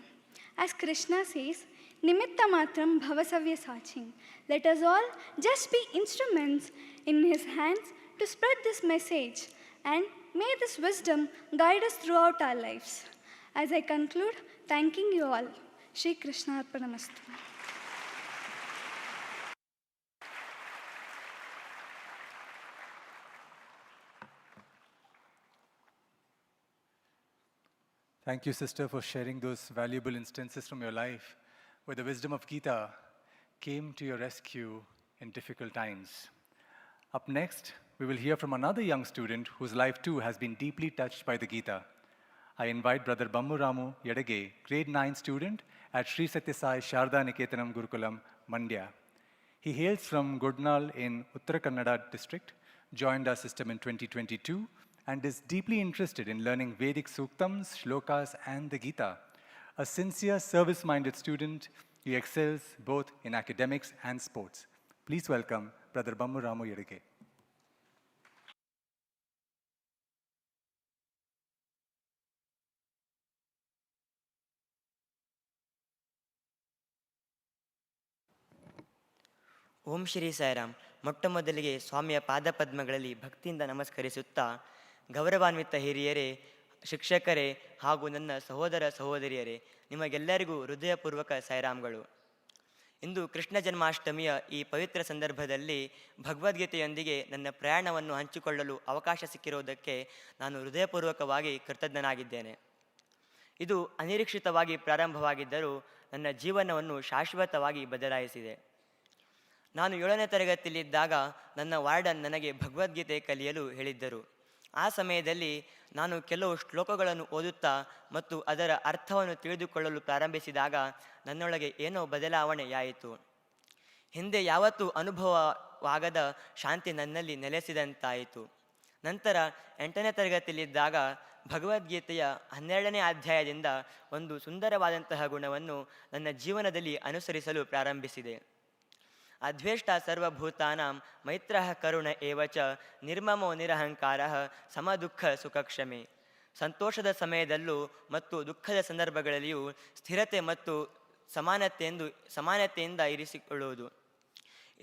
As Krishna says, Nimitta matram bhavasavya saching. Let us all just be instruments in his hands to spread this message, and may this wisdom guide us throughout our lives. As I conclude, thanking you all. Shri Krishna Arpanamastu. Thank you, sister, for sharing those valuable instances from your life where the wisdom of Gita came to your rescue in difficult times. Up next, we will hear from another young student whose life too has been deeply touched by the Gita. I invite Brother Bammuramu Yadage, grade 9 student at Sri Sathya Sai Sharda Niketanam Gurukulam, Mandya. He hails from Godnal in Uttara Kannada district, joined our system in 2022, and is deeply interested in learning Vedic Suktams, Shlokas, and the Gita. A sincere, service-minded student, he excels both in academics and sports. Please welcome Brother Bammuramu Yadage. ಓಂ ಶ್ರೀ ಸಾಯಿರಾಮ್. ಮೊಟ್ಟ ಮೊದಲಿಗೆ ಸ್ವಾಮಿಯ ಪಾದಪದ್ಮಗಳಲ್ಲಿ ಭಕ್ತಿಯಿಂದ ನಮಸ್ಕರಿಸುತ್ತಾ, ಗೌರವಾನ್ವಿತ ಹಿರಿಯರೇ, ಶಿಕ್ಷಕರೇ ಹಾಗೂ ನನ್ನ ಸಹೋದರ ಸಹೋದರಿಯರೇ, ನಿಮಗೆಲ್ಲರಿಗೂ ಹೃದಯಪೂರ್ವಕ ಸಾಯಿರಾಮ್ಗಳು. ಇಂದು ಕೃಷ್ಣ ಜನ್ಮಾಷ್ಟಮಿಯ ಈ ಪವಿತ್ರ ಸಂದರ್ಭದಲ್ಲಿ ಭಗವದ್ಗೀತೆಯೊಂದಿಗೆ ನನ್ನ ಪ್ರಯಾಣವನ್ನು ಹಂಚಿಕೊಳ್ಳಲು ಅವಕಾಶ ಸಿಕ್ಕಿರುವುದಕ್ಕೆ ನಾನು ಹೃದಯಪೂರ್ವಕವಾಗಿ ಕೃತಜ್ಞನಾಗಿದ್ದೇನೆ. ಇದು ಅನಿರೀಕ್ಷಿತವಾಗಿ ಪ್ರಾರಂಭವಾಗಿದ್ದರೂ ನನ್ನ ಜೀವನವನ್ನು ಶಾಶ್ವತವಾಗಿ ಬದಲಾಯಿಸಿದೆ. ನಾನು 7ನೇ ತರಗತಿಯಲ್ಲಿದ್ದಾಗ ನನ್ನ ವಾರ್ಡನ್ ನನಗೆ ಭಗವದ್ಗೀತೆ ಕಲಿಯಲು ಹೇಳಿದ್ದರು. ಆ ಸಮಯದಲ್ಲಿ ನಾನು ಕೆಲವು ಶ್ಲೋಕಗಳನ್ನು ಓದುತ್ತಾ ಮತ್ತು ಅದರ ಅರ್ಥವನ್ನು ತಿಳಿದುಕೊಳ್ಳಲು ಪ್ರಾರಂಭಿಸಿದಾಗ ನನ್ನೊಳಗೆ ಏನೋ ಬದಲಾವಣೆಯಾಯಿತು. ಹಿಂದೆ ಯಾವತ್ತೂ ಅನುಭವವಾಗದ ಶಾಂತಿ ನನ್ನಲ್ಲಿ ನೆಲೆಸಿದಂತಾಯಿತು. ನಂತರ 8ನೇ ತರಗತಿಯಲ್ಲಿದ್ದಾಗ ಭಗವದ್ಗೀತೆಯ 12ನೇ ಅಧ್ಯಾಯದಿಂದ ಒಂದು ಸುಂದರವಾದಂತಹ ಗುಣವನ್ನು ನನ್ನ ಜೀವನದಲ್ಲಿ ಅನುಸರಿಸಲು ಪ್ರಾರಂಭಿಸಿದೆ. ಅದ್ವೇಷ್ಟ ಸರ್ವಭೂತಾನಾಂ ಮೈತ್ರಃ ಕರುಣ ಏವಚ ನಿರ್ಮಮೋ ನಿರಹಂಕಾರಃ ಸಮದುಃಖ ಸುಖಕ್ಷಮೆ. ಸಂತೋಷದ ಸಮಯದಲ್ಲೂ ಮತ್ತು ದುಃಖದ ಸಂದರ್ಭಗಳಲ್ಲಿಯೂ ಸ್ಥಿರತೆ ಮತ್ತು ಸಮಾನತೆಯಿಂದ ಇರಿಸಿಕೊಳ್ಳುವುದು.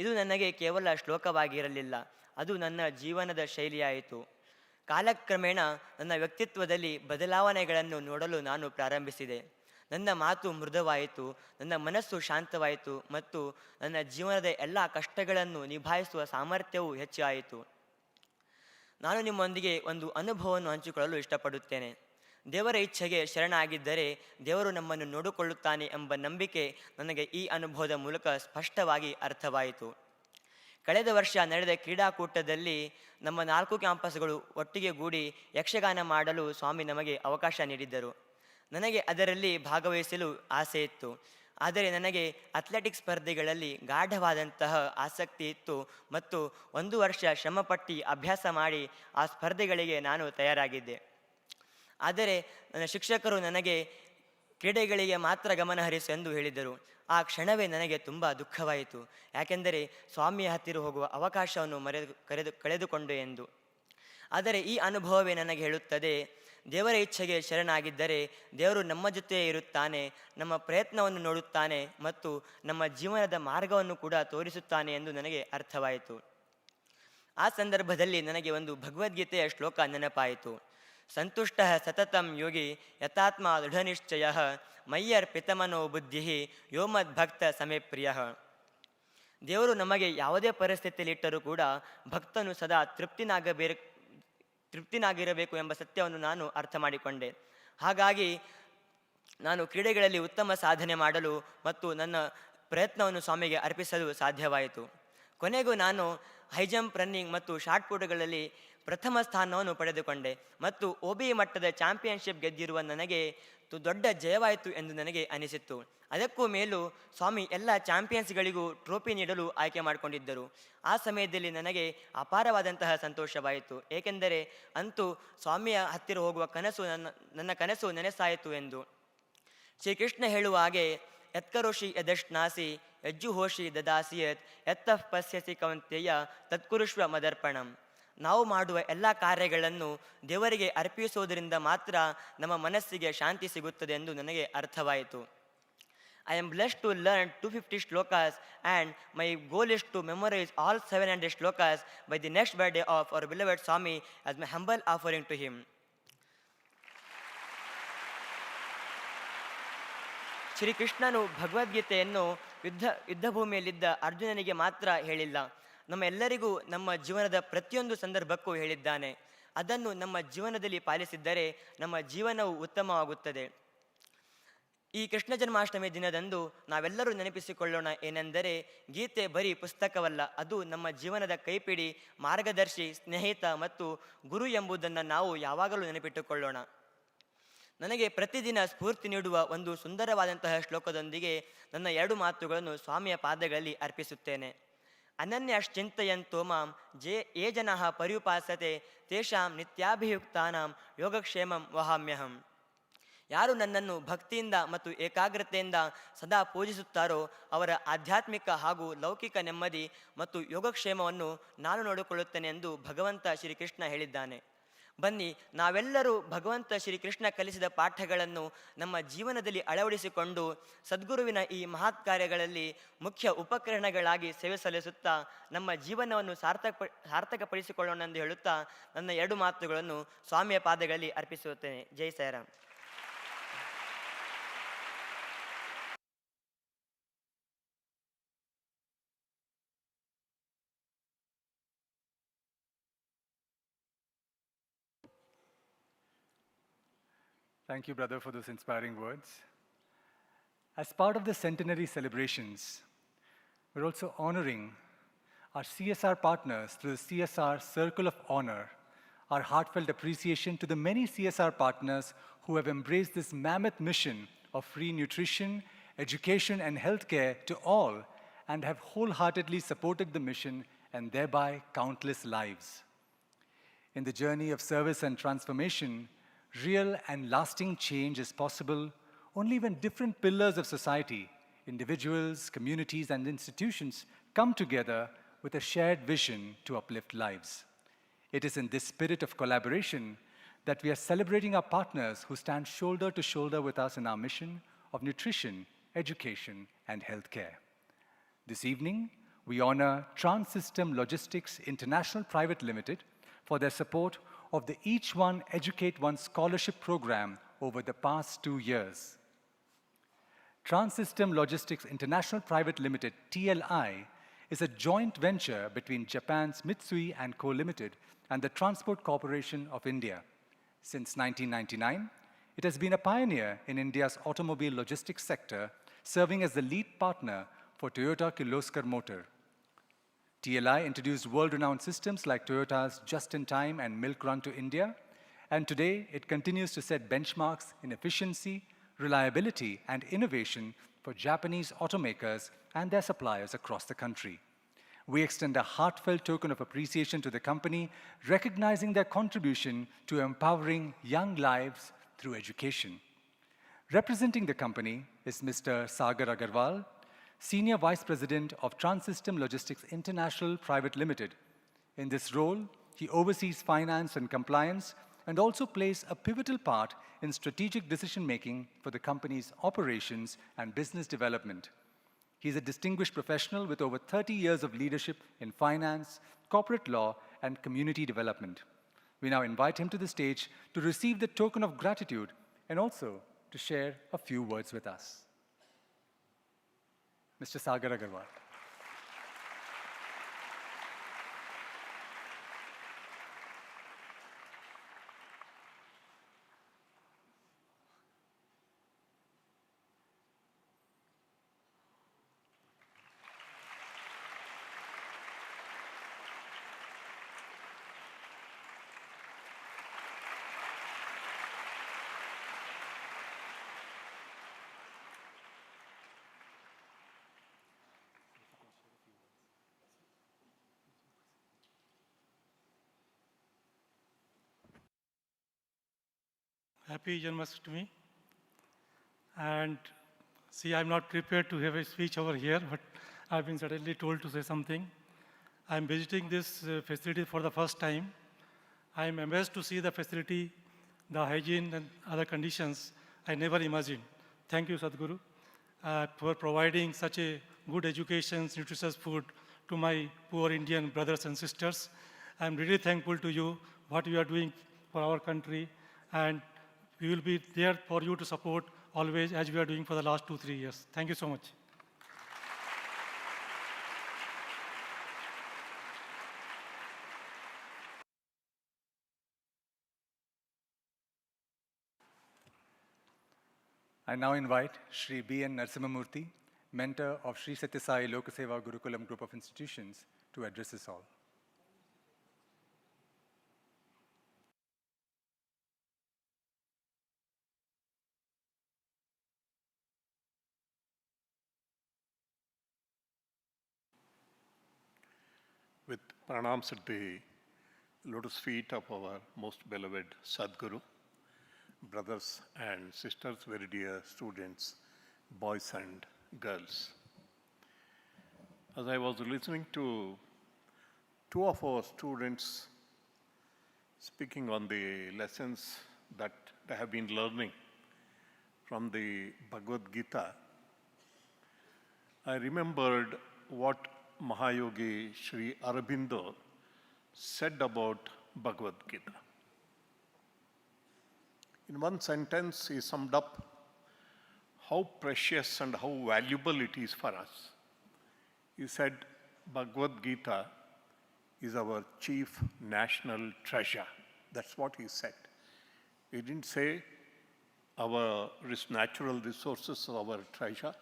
ಇದು ನನಗೆ ಕೇವಲ ಶ್ಲೋಕವಾಗಿರಲಿಲ್ಲ, ಅದು ನನ್ನ ಜೀವನದ ಶೈಲಿಯಾಯಿತು. ಕಾಲಕ್ರಮೇಣ ನನ್ನ ವ್ಯಕ್ತಿತ್ವದಲ್ಲಿ ಬದಲಾವಣೆಗಳನ್ನು ನೋಡಲು ನಾನು ಪ್ರಾರಂಭಿಸಿದೆ. ನನ್ನ ಮಾತು ಮೃದುವಾಯಿತು, ನನ್ನ ಮನಸ್ಸು ಶಾಂತವಾಯಿತು ಮತ್ತು ನನ್ನ ಜೀವನದ ಎಲ್ಲ ಕಷ್ಟಗಳನ್ನು ನಿಭಾಯಿಸುವ ಸಾಮರ್ಥ್ಯವೂ ಹೆಚ್ಚಾಯಿತು. ನಾನು ನಿಮ್ಮೊಂದಿಗೆ ಒಂದು ಅನುಭವವನ್ನು ಹಂಚಿಕೊಳ್ಳಲು ಇಷ್ಟಪಡುತ್ತೇನೆ. ದೇವರ ಇಚ್ಛೆಗೆ ಶರಣಾಗಿದ್ದರೆ ದೇವರು ನಮ್ಮನ್ನು ನೋಡಿಕೊಳ್ಳುತ್ತಾನೆ ಎಂಬ ನಂಬಿಕೆ ನನಗೆ ಈ ಅನುಭವದ ಮೂಲಕ ಸ್ಪಷ್ಟವಾಗಿ ಅರ್ಥವಾಯಿತು. ಕಳೆದ ವರ್ಷ ನಡೆದ ಕ್ರೀಡಾಕೂಟದಲ್ಲಿ ನಮ್ಮ 4 ಕ್ಯಾಂಪಸ್ಗಳು ಒಟ್ಟಿಗೆ ಗೂಡಿ ಯಕ್ಷಗಾನ ಮಾಡಲು ಸ್ವಾಮಿ ನಮಗೆ ಅವಕಾಶ ನೀಡಿದ್ದರು. ನನಗೆ ಅದರಲ್ಲಿ ಭಾಗವಹಿಸಲು ಆಸೆ ಇತ್ತು. ಆದರೆ ನನಗೆ ಅಥ್ಲೆಟಿಕ್ಸ್ ಸ್ಪರ್ಧೆಗಳಲ್ಲಿ ಗಾಢವಾದಂತಹ ಆಸಕ್ತಿ ಇತ್ತು ಮತ್ತು 1 ವರ್ಷ ಶ್ರಮಪಟ್ಟು ಅಭ್ಯಾಸ ಮಾಡಿ ಆ ಸ್ಪರ್ಧೆಗಳಿಗೆ ನಾನು ತಯಾರಾಗಿದ್ದೆ. ಆದರೆ ನನ್ನ ಶಿಕ್ಷಕರು ನನಗೆ ಕ್ರೀಡೆಗಳಿಗೆ ಮಾತ್ರ ಗಮನ ಹರಿಸು ಎಂದು ಹೇಳಿದರು. ಆ ಕ್ಷಣವೇ ನನಗೆ ತುಂಬ ದುಃಖವಾಯಿತು. ಯಾಕೆಂದರೆ ಸ್ವಾಮಿಯ ಹತ್ತಿರ ಹೋಗುವ ಅವಕಾಶವನ್ನು ಕಳೆದುಕೊಂಡೆ ಎಂದು. ಆದರೆ ಈ ಅನುಭವವೇ ನನಗೆ ಹೇಳುತ್ತದೆ, ದೇವರ ಇಚ್ಛೆಗೆ ಶರಣಾಗಿದ್ದರೆ ದೇವರು ನಮ್ಮ ಜೊತೆಯೇ ಇರುತ್ತಾನೆ, ನಮ್ಮ ಪ್ರಯತ್ನವನ್ನು ನೋಡುತ್ತಾನೆ ಮತ್ತು ನಮ್ಮ ಜೀವನದ ಮಾರ್ಗವನ್ನು ಕೂಡ ತೋರಿಸುತ್ತಾನೆ ಎಂದು ನನಗೆ ಅರ್ಥವಾಯಿತು. ಆ ಸಂದರ್ಭದಲ್ಲಿ ನನಗೆ ಒಂದು ಭಗವದ್ಗೀತೆಯ ಶ್ಲೋಕ ನೆನಪಾಯಿತು. ಸಂತುಷ್ಟ ಸತತಂ ಯೋಗಿ ಯಥಾತ್ಮ ದೃಢನಿಶ್ಚಯ ಮಯ್ಯರ್ಪಿತಮನೋ ಬುದ್ಧಿ ಯೋಮದ್ಭಕ್ತ ಸಮೇ ಪ್ರಿಯ. ದೇವರು ನಮಗೆ ಯಾವುದೇ ಪರಿಸ್ಥಿತಿಯಲ್ಲಿ ಇಟ್ಟರೂ ಕೂಡ ಭಕ್ತನು ಸದಾ ತೃಪ್ತಿನಾಗಿರಬೇಕು ಎಂಬ ಸತ್ಯವನ್ನು ನಾನು ಅರ್ಥ ಮಾಡಿಕೊಂಡೆ. ಹಾಗಾಗಿ ನಾನು ಕ್ರೀಡೆಗಳಲ್ಲಿ ಉತ್ತಮ ಸಾಧನೆ ಮಾಡಲು ಮತ್ತು ನನ್ನ ಪ್ರಯತ್ನವನ್ನು ಸ್ವಾಮಿಗೆ ಅರ್ಪಿಸಲು ಸಾಧ್ಯವಾಯಿತು. ಕೊನೆಗೂ ನಾನು ಹೈ ಜಂಪ್, ರನ್ನಿಂಗ್ ಮತ್ತು ಶಾರ್ಟ್ ಪುಟ್ಗಳಲ್ಲಿ ಪ್ರಥಮ ಸ್ಥಾನವನ್ನು ಪಡೆದುಕೊಂಡೆ ಮತ್ತು OBE ಮಟ್ಟದ ಚಾಂಪಿಯನ್ಶಿಪ್ ಗೆದ್ದಿರುವ ನನಗೆ ದೊಡ್ಡ ಜಯವಾಯಿತು ಎಂದು ನನಗೆ ಅನಿಸಿತ್ತು. ಅದಕ್ಕೂ ಮೇಲೂ ಸ್ವಾಮಿ ಎಲ್ಲ ಚಾಂಪಿಯನ್ಸ್ಗಳಿಗೂ ಟ್ರೋಫಿ ನೀಡಲು ಆಯ್ಕೆ ಮಾಡಿಕೊಂಡಿದ್ದರು. ಆ ಸಮಯದಲ್ಲಿ ನನಗೆ ಅಪಾರವಾದಂತಹ ಸಂತೋಷವಾಯಿತು. ಏಕೆಂದರೆ ಅಂತೂ ಸ್ವಾಮಿಯ ಹತ್ತಿರ ಹೋಗುವ ಕನಸು ನನ್ನ ಕನಸು ನೆನೆಸಾಯಿತು ಎಂದು. ಶ್ರೀಕೃಷ್ಣ ಹೇಳುವ ಹಾಗೆ, ಯತ್ಕರೋಷಿ ಯದಶ್ನಾಸಿ ಯಜ್ಜುಹೋಷಿ ದದಾಸಿಯತ್ ಯತ್ತಃ ಪಶ್ಯಸಿ ಕೌಂತೆಯ ತತ್ಕುರುಷ್ವ ಮದರ್ಪಣಂ. ನಾವು ಮಾಡುವ ಎಲ್ಲ ಕಾರ್ಯಗಳನ್ನು ದೇವರಿಗೆ ಅರ್ಪಿಸುವುದರಿಂದ ಮಾತ್ರ ನಮ್ಮ ಮನಸ್ಸಿಗೆ ಶಾಂತಿ ಸಿಗುತ್ತದೆ ಎಂದು ನನಗೆ ಅರ್ಥವಾಯಿತು. I am blessed to learn 250 shlokas and my goal is to memorize all 700 shlokas by the next birthday of our beloved Swami as my humble offering to him. ಶ್ರೀಕೃಷ್ಣನು ಭಗವದ್ಗೀತೆಯನ್ನು ಯುದ್ಧ ಭೂಮಿಯಲ್ಲಿದ್ದ ಅರ್ಜುನನಿಗೆ ಮಾತ್ರ ಹೇಳಿಲ್ಲ, ನಮ್ಮ ಎಲ್ಲರಿಗೂ ನಮ್ಮ ಜೀವನದ ಪ್ರತಿಯೊಂದು ಸಂದರ್ಭಕ್ಕೂ ಹೇಳಿದ್ದಾನೆ. ಅದನ್ನು ನಮ್ಮ ಜೀವನದಲ್ಲಿ ಪಾಲಿಸಿದ್ದರೆ ನಮ್ಮ ಜೀವನವು ಉತ್ತಮವಾಗುತ್ತದೆ. ಈ ಕೃಷ್ಣ ಜನ್ಮಾಷ್ಟಮಿ ದಿನದಂದು ನಾವೆಲ್ಲರೂ ನೆನಪಿಸಿಕೊಳ್ಳೋಣ ಏನೆಂದರೆ, ಗೀತೆ ಬರೀ ಪುಸ್ತಕವಲ್ಲ, ಅದು ನಮ್ಮ ಜೀವನದ ಕೈಪಿಡಿ, ಮಾರ್ಗದರ್ಶಿ, ಸ್ನೇಹಿತ ಮತ್ತು ಗುರು ಎಂಬುದನ್ನು ನಾವು ಯಾವಾಗಲೂ ನೆನಪಿಟ್ಟುಕೊಳ್ಳೋಣ. ನನಗೆ ಪ್ರತಿದಿನ ಸ್ಫೂರ್ತಿ ನೀಡುವ ಒಂದು ಸುಂದರವಾದಂತಹ ಶ್ಲೋಕದೊಂದಿಗೆ ನನ್ನ 2 ಮಾತುಗಳನ್ನು ಸ್ವಾಮಿಯ ಪಾದಗಳಲ್ಲಿ ಅರ್ಪಿಸುತ್ತೇನೆ. ಅನನ್ಯಶ್ಚಿಂತಯಂತೋ ಮಾಂ ಯೇ ಜನಃ ಪರ್ಯುಪಾಸತೆ ತೇಷಾಂ ನಿತ್ಯಾಭಿಯುಕ್ತಾನಾಂ ಯೋಗಕ್ಷೇಮಂ ವಹಾಮ್ಯಹಂ. ಯಾರು ನನ್ನನ್ನು ಭಕ್ತಿಯಿಂದ ಮತ್ತು ಏಕಾಗ್ರತೆಯಿಂದ ಸದಾ ಪೂಜಿಸುತ್ತಾರೋ ಅವರ ಆಧ್ಯಾತ್ಮಿಕ ಹಾಗೂ ಲೌಕಿಕ ನೆಮ್ಮದಿ ಮತ್ತು ಯೋಗಕ್ಷೇಮವನ್ನು ನಾನು ನೋಡಿಕೊಳ್ಳುತ್ತೇನೆ ಎಂದು ಭಗವಂತ ಶ್ರೀಕೃಷ್ಣ ಹೇಳಿದ್ದಾನೆ. ಬನ್ನಿ, ನಾವೆಲ್ಲರೂ ಭಗವಂತ ಶ್ರೀಕೃಷ್ಣ ಕಲಿಸಿದ ಪಾಠಗಳನ್ನು ನಮ್ಮ ಜೀವನದಲ್ಲಿ ಅಳವಡಿಸಿಕೊಂಡು ಸದ್ಗುರುವಿನ ಈ ಮಹತ್ ಕಾರ್ಯಗಳಲ್ಲಿ ಮುಖ್ಯ ಉಪಕರಣಗಳಾಗಿ ಸೇವೆ ಸಲ್ಲಿಸುತ್ತಾ ನಮ್ಮ ಜೀವನವನ್ನು ಸಾರ್ಥಕಪಡಿಸಿಕೊಳ್ಳೋಣ ಎಂದು ಹೇಳುತ್ತಾ ನನ್ನ 2 ಮಾತುಗಳನ್ನು ಸ್ವಾಮಿಯ ಪಾದಗಳಲ್ಲಿ ಅರ್ಪಿಸುತ್ತೇನೆ. ಜೈ Sairam. Thank you, brother, for those inspiring words. As part of the centenary celebrations, we're also honoring our CSR partners through the CSR Circle of Honor. Our heartfelt appreciation to the many CSR partners who have embraced this mammoth mission of free nutrition, education, and healthcare to all, and have wholeheartedly supported the mission and thereby countless lives. In the journey of service and transformation, real and lasting change is possible only when different pillars of society, individuals, communities, and institutions come together with a shared vision to uplift lives. It is in this spirit of collaboration that we are celebrating our partners who stand shoulder to shoulder with us in our mission of nutrition, education, and healthcare. This evening, we honor Trans-System Logistics International Private Limited for their support of the Each One Educate One scholarship program over the past 2 years. Trans-System Logistics International Private Limited, TLI, is a joint venture between Japan's Mitsui & Co. Limited and the Transport Corporation of India. Since 1999, it has been a pioneer in India's automobile logistics sector, serving as the lead partner for Toyota Kirloskar Motor. TLI introduced world-renowned systems like Toyota's Just-in-Time and Milk Run to India, and today it continues to set benchmarks in efficiency, reliability, and innovation for Japanese automakers and their suppliers across the country. We extend a heartfelt token of appreciation to the company, recognizing their contribution to empowering young lives through education. Representing the company is Mr. Sagar Agarwal, Senior Vice President of Transsystem Logistics International Private Limited. In this role, he oversees finance and compliance and also plays a pivotal part in strategic decision-making for the company's operations and business development. He is a distinguished professional with over 30 years of leadership in finance, corporate law, and community development. We now invite him to the stage to receive the token of gratitude and also to share a few words with us. Mr. Sagar Agarwal. Happy Janmashtami. And see, I'm not prepared to have a speech over here, but I've been suddenly told to say something. I'm visiting this facility for the first time. I'm amazed to see the facility, the hygiene and other conditions I never imagined. Thank you, Sadhguru, for providing such a good education, nutritious food to my poor Indian brothers and sisters. I'm really thankful to you, what you are doing for our country, and we will be there for you to support always as we are doing for the last 2-3 years. Thank you so much. I now invite Shri B.N. Narasimhamurthy, mentor of Shri Sathya Sai Lokaseva Gurukulam Group of Institutions, to address us all. With pranams at the lotus feet of our most beloved Sadhguru, brothers and sisters, very dear students, boys and girls. As I was listening to two of our students speaking on the lessons that they have been learning from the Bhagavad Gita, I remembered what Mahayogi Sri Aurobindo said about Bhagavad Gita. In one sentence, he summed up how precious and how valuable it is for us. He said, Bhagavad Gita is our chief national treasure. That's what he said. He didn't say our natural resources are our treasure.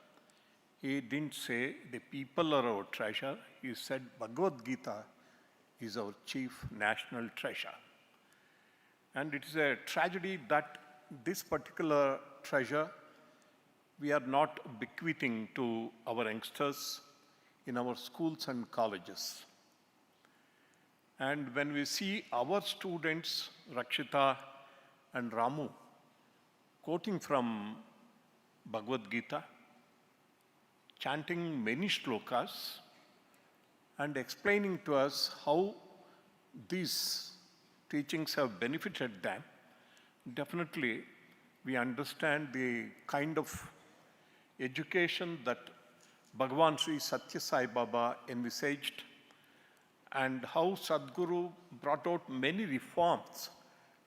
He didn't say the people are our treasure. He said Bhagavad Gita is our chief national treasure. And it is a tragedy that this particular treasure we are not bequeathing to our youngsters in our schools and colleges. And when we see our students, Rakshita and Ramu, quoting from Bhagavad Gita, chanting many shlokas, and explaining to us how these teachings have benefited them, definitely we understand the kind of education that Bhagavan Sri Sathya Sai Baba envisaged and how Sadhguru brought out many reforms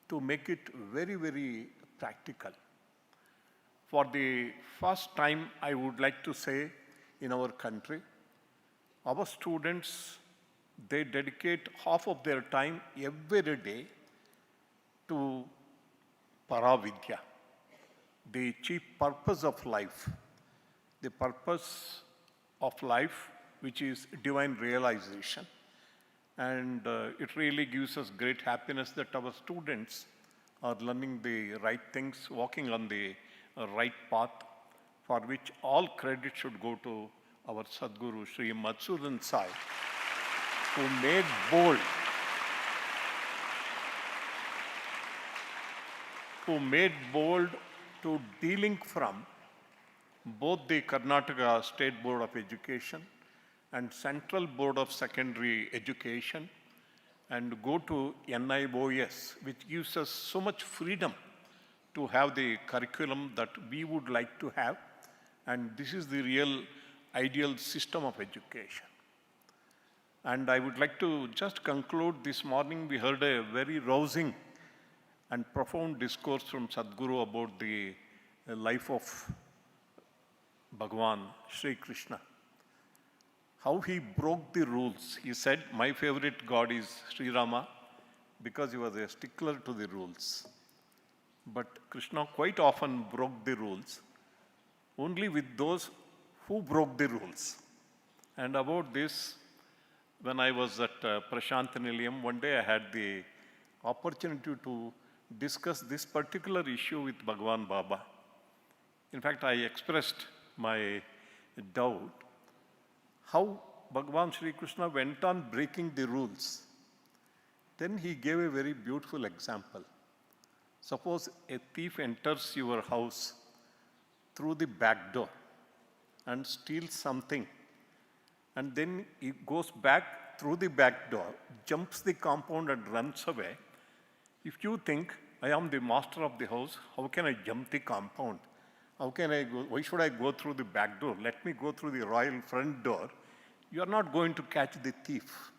to make it very, very practical. For the first time, I would like to say in our country, our students, they dedicate half of their time every day to Paravidya, the chief purpose of life, the purpose of life which is divine realization. And it really gives us great happiness that our students are learning the right things, walking on the right path for which all credit should go to our Sadguru, Sri Madhusudan Sai, who made bold to delink from both the Karnataka State Board of Education and Central Board of Secondary Education and go to NIOS, which gives us so much freedom to have the curriculum that we would like to have. And this is the real ideal system of education. And I would like to just conclude this morning. We heard a very rousing and profound discourse from Sadhguru about the life of Bhagwan, Sri Krishna. How he broke the rules. He said, my favorite God is Sri Rama because he was a stickler to the rules. But Krishna quite often broke the rules only with those who broke the rules. And about this, when I was at Prashant Nilayam, one day I had the opportunity to discuss this particular issue with Bhagwan Baba. In fact, I expressed my doubt how Bhagwan Sri Krishna went on breaking the rules. Then he gave a very beautiful example. Suppose a thief enters your house through the back door and steals something, and then he goes back through the back door, jumps the compound and runs away. If you think, I am the master of the house, how can I jump the compound? How can I go? Why should I go through the back door? Let me go through the royal front door. You are not going to catch the thief.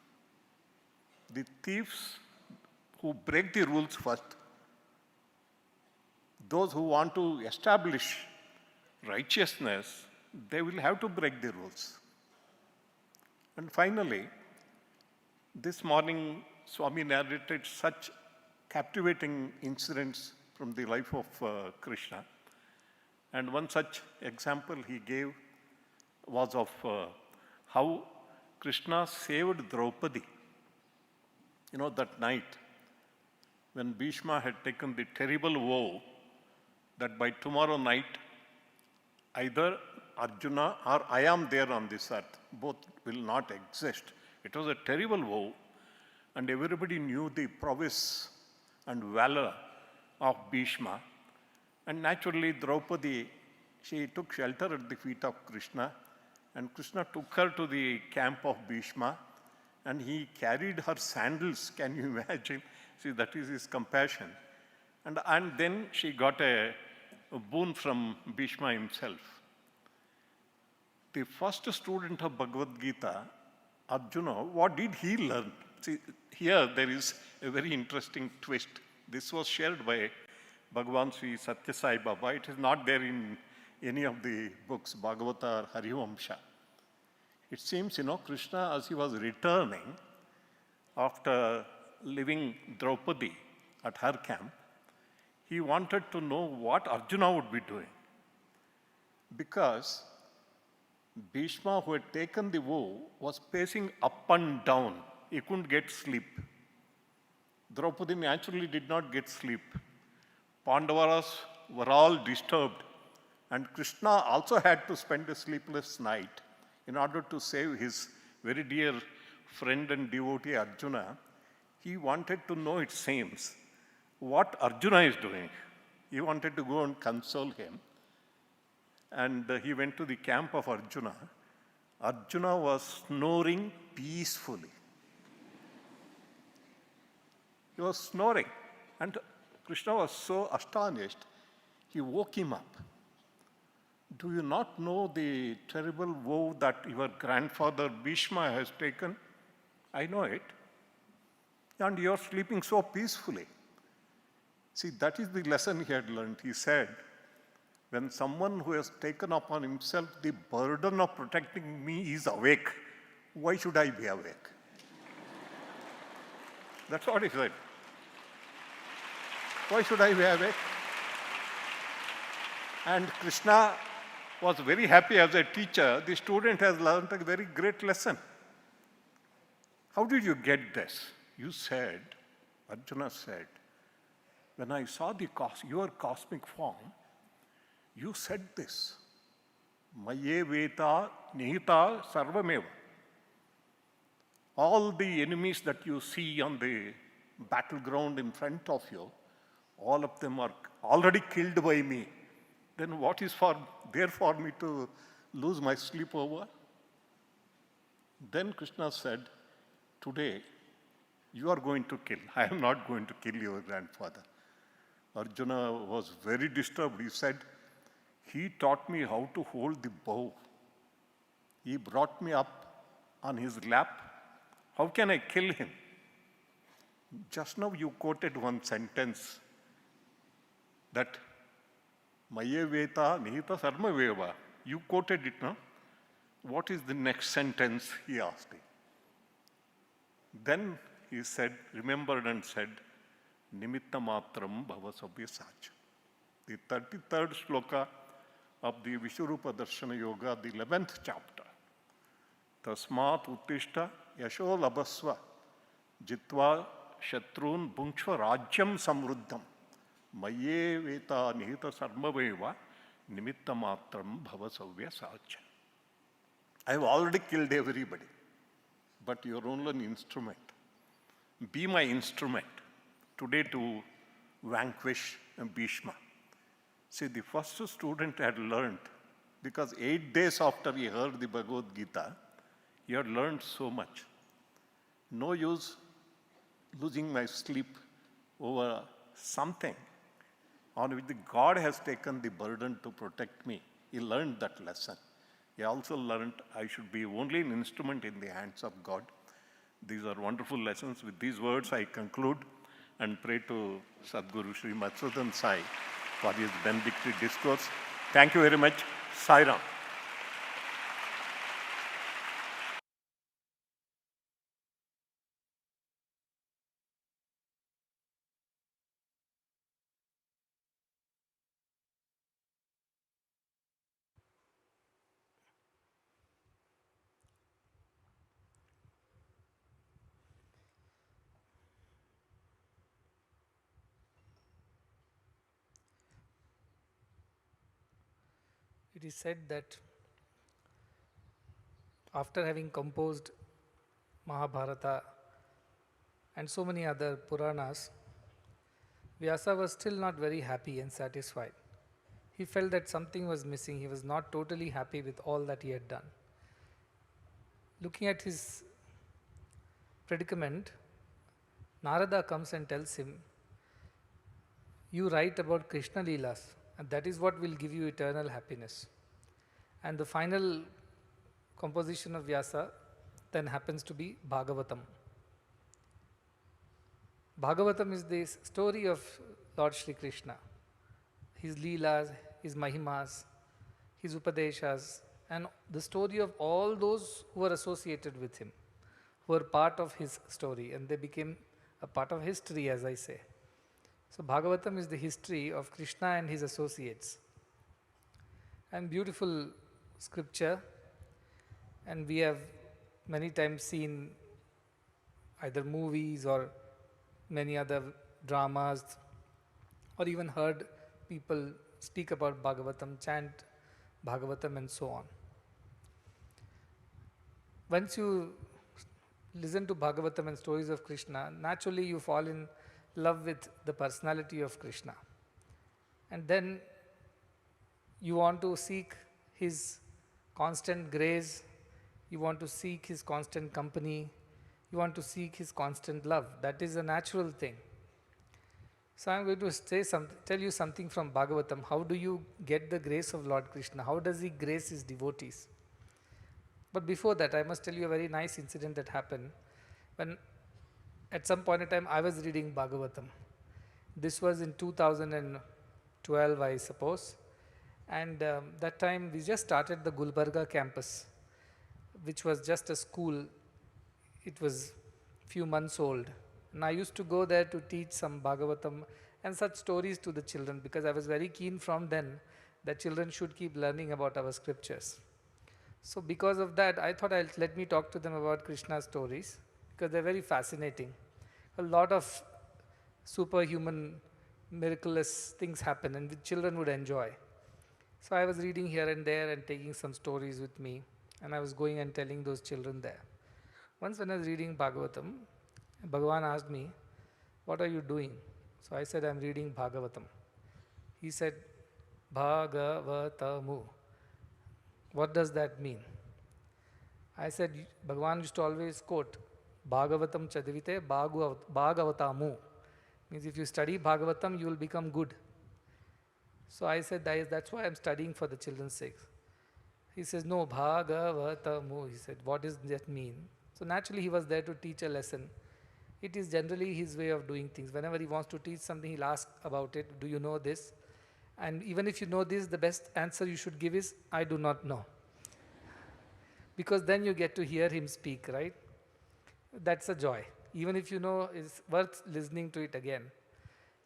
The thieves who break the rules first, those who want to establish righteousness, they will have to break the rules. And finally, this morning, Swami narrated such captivating incidents from the life of Krishna. And one such example he gave was of how Krishna saved Draupadi. You know, that night when Bhishma had taken the terrible vow that by tomorrow night, either Arjuna or I am there on this earth, both will not exist. It was a terrible vow, and everybody knew the prowess and valor of Bhishma. And naturally, Draupadi, she took shelter at the feet of Krishna, and Krishna took her to the camp of Bhishma, and he carried her sandals. Can you imagine? See, that is his compassion. And then she got a boon from Bhishma himself. The first student of Bhagavad Gita, Arjuna, what did he learn? See, here there is a very interesting twist. This was shared by Bhagavan Sri Sathya Sai Baba. It is not there in any of the books, Bhagavata or Harivamsha. It seems, Krishna, as he was returning after leaving Draupadi at her camp, he wanted to know what Arjuna would be doing. Because Bhishma, who had taken the vow, was pacing up and down. He couldn't get sleep. Draupadi naturally did not get sleep. Pandavas were all disturbed. And Krishna also had to spend a sleepless night in order to save his very dear friend and devotee Arjuna. He wanted to know, it seems, what Arjuna is doing. He wanted to go and console him. And he went to the camp of Arjuna. Arjuna was snoring peacefully. He was snoring. And Krishna was so astonished, he woke him up. Do you not know the terrible vow that your grandfather Bhishma has taken? I know it. And you are sleeping so peacefully. See, that is the lesson he had learned. He said, when someone who has taken upon himself the burden of protecting me is awake, why should I be awake? That's what he said. Why should I be awake? And Krishna was very happy as a teacher. The student has learned a very great lesson. How did you get this? You said, Arjuna said, when I saw your cosmic form, you said this. Maye Veta Nihita Sarvameva. All the enemies that you see on the battleground in front of you, all of them are already killed by me. Then what is there for me to lose my sleep over? Then Krishna said, today you are going to kill. I am not going to kill your grandfather. Arjuna was very disturbed. He said, he taught me how to hold the bow. He brought me up on his lap. How can I kill him? Just now you quoted one sentence that Maye Veta Nihita Sarma Veva. You quoted it, no? What is the next sentence? He asked him. Then he said, remembered and said, Nimitta Matram Bhavasabhya Sacha. The 33rd sloka of the Vishwarupa Darshana Yoga, the 11th chapter. Tasmat Uttishta Yasho Labasva Jitva Shatrun Bhunksva Rajyam Samruddham Maye Veta Nihita Sarmaveva Nimitta Matram Bhavasavya Sacha. I have already killed everybody, but you are only an instrument. Be my instrument today to vanquish Bhishma. See, the first student had learned, because 8 days after he heard the Bhagavad Gita, he had learned so much. No use losing my sleep over something on which the God has taken the burden to protect me. He learned that lesson. He also learned I should be only an instrument in the hands of God. These are wonderful lessons. With these words, I conclude and pray to Sadguru Sri Madhusudan Sai for his Benedictory discourse. Thank you very much. Sai Ram. It is said that after having composed Mahabharata and so many other Puranas, Vyasa was still not very happy and satisfied. He felt that something was missing. He was not totally happy with all that he had done. Looking at his predicament, Narada comes and tells him, you write about Krishna Leelas, and that is what will give you eternal happiness. And the final composition of Vyasa then happens to be Bhagavatam. Bhagavatam is the story of Lord Shri Krishna, his Leelas, his Mahimas, his Upadeshas, and the story of all those who were associated with him, who were part of his story, and they became a part of history, as I say. So Bhagavatam is the history of Krishna and his associates. And beautiful scripture, and we have many times seen either movies or many other dramas, or even heard people speak about Bhagavatam, chant Bhagavatam and so on. Once you listen to Bhagavatam and stories of Krishna, naturally you fall in love with the personality of Krishna. And then you want to seek his constant grace, you want to seek his constant company, you want to seek his constant love. That is a natural thing. So I am going to tell you something from Bhagavatam. How do you get the grace of Lord Krishna? How does he grace his devotees? But before that, I must tell you a very nice incident that happened when at some point in time I was reading Bhagavatam. This was in 2012, I suppose. And that time we just started the Gulbarga campus, which was just a school. It was few months old. And I used to go there to teach some Bhagavatam and such stories to the children, because I was very keen from then that children should keep learning about our scriptures. So because of that, I thought let me talk to them about Krishna's stories, because they're very fascinating. A lot of superhuman, miraculous things happen and the children would enjoy. So I was reading here and there and taking some stories with me, and I was going and telling those children there. Once when I was reading Bhagavatam, Bhagavan asked me, "What are you doing?" So I said, "I'm reading Bhagavatam." He said, "Bhagavatamu. What does that mean?" I said, Bhagavan used to always quote, "Bhagavatam chadivite Bhagavatamu." Means if you study Bhagavatam, you will become good. So I said, that's why I'm studying for the children's sake. He says, "No, Bhagavatamu." He said, "What does that mean?" So naturally he was there to teach a lesson. It is generally his way of doing things. Whenever he wants to teach something, he'll ask about it. "Do you know this?" And even if you know this, the best answer you should give is, "I do not know." Because then you get to hear him speak, right? That's a joy. Even if you know, it's worth listening to it again.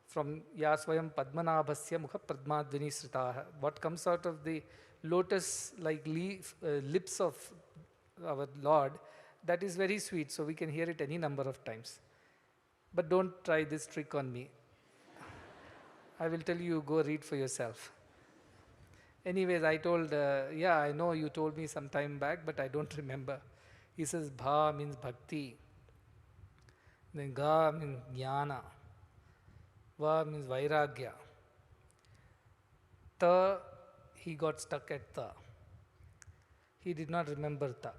From Yasvayam Padmanabhasya Mukha Padmadvini Sritaha. What comes out of the lotus-like lips of our Lord, that is very sweet, so we can hear it any number of times. But don't try this trick on me. I will tell you, go read for yourself. Anyways, I told, yeah, I know you told me some time back, but I don't remember. He says, Bha means bhakti. Then Ga means jnana. Va means vairagya. Ta, he got stuck at ta. He did not remember ta.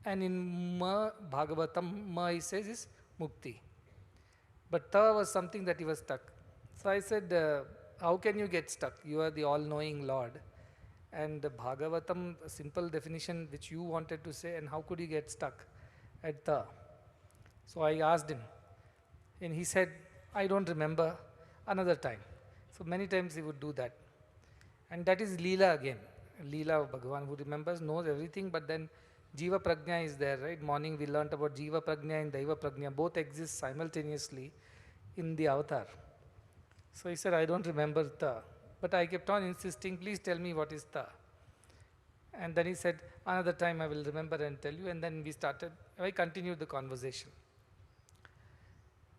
And in Ma, Bhagavatam, Ma he says is mukti. But ta was something that he was stuck. So I said, how can you get stuck? You are the all-knowing Lord. And the Bhagavatam, a simple definition which you wanted to say, and how could you get stuck at ta? So I asked him, and he said, I don't remember, another time. So many times he would do that. And that is Leela again. Leela of Bhagavan, who remembers, knows everything, but then Jiva Prajna is there, right? Morning we learnt about Jiva Prajna and Daiva Prajna. Both exist simultaneously in the avatar. So he said, I don't remember ta. But I kept on insisting, please tell me what is ta. And then he said, another time I will remember and tell you. And then I continued the conversation.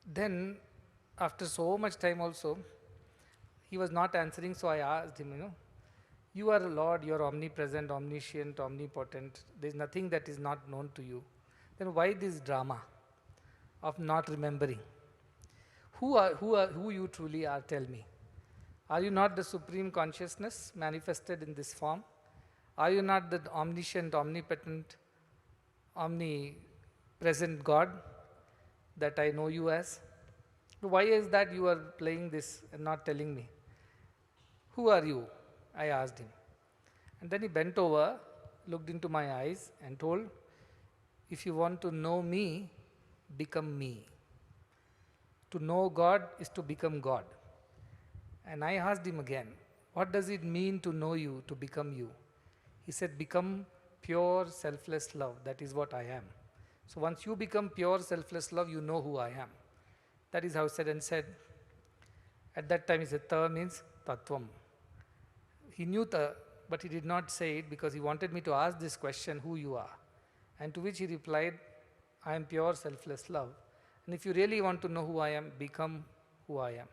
Then, after so much time also, he was not answering, so I asked him, you are a Lord, you are omnipresent, omniscient, omnipotent. There is nothing that is not known to you. Then why this drama of not remembering? Who you truly are, tell me. Are you not the supreme consciousness manifested in this form? Are you not the omniscient, omnipotent, omnipresent God that I know you as? Why is that you are playing this and not telling me? Who are you? I asked him. And then he bent over, looked into my eyes and told, if you want to know me, become me. To know God is to become God. And I asked him again, what does it mean to know you, to become you? He said, become pure, selfless love. That is what I am. So once you become pure, selfless love, you know who I am. That is how said and said. At that time he said, Ta means Tattvam. He knew Ta, but he did not say it because he wanted me to ask this question, who you are. And to which he replied, I am pure, selfless love. And if you really want to know who I am, become who I am.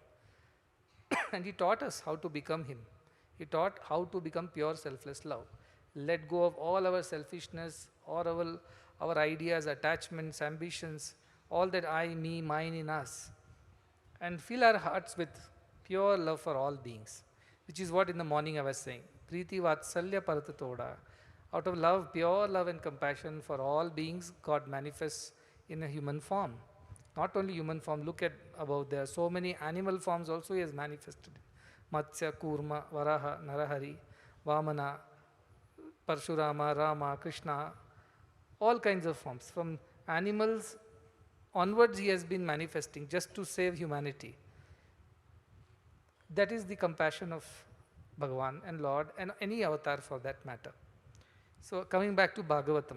And he taught us how to become him. He taught how to become pure, selfless love. Let go of all our selfishness, all our ideas, attachments, ambitions, all that I, me, mine in us. And fill our hearts with pure love for all beings. Which is what in the morning I was saying. Priti Vatsalya Paratatoda. Out of love, pure love and compassion for all beings, God manifests in a human form. Not only human form, look at above there. So many animal forms also He has manifested. Matsya, Kurma, Varaha, Narahari, Vamana, Parshurama, Rama, Krishna, all kinds of forms. From animals onwards He has been manifesting just to save humanity. That is the compassion of Bhagavan and Lord and any avatar for that matter. So coming back to Bhagavatam.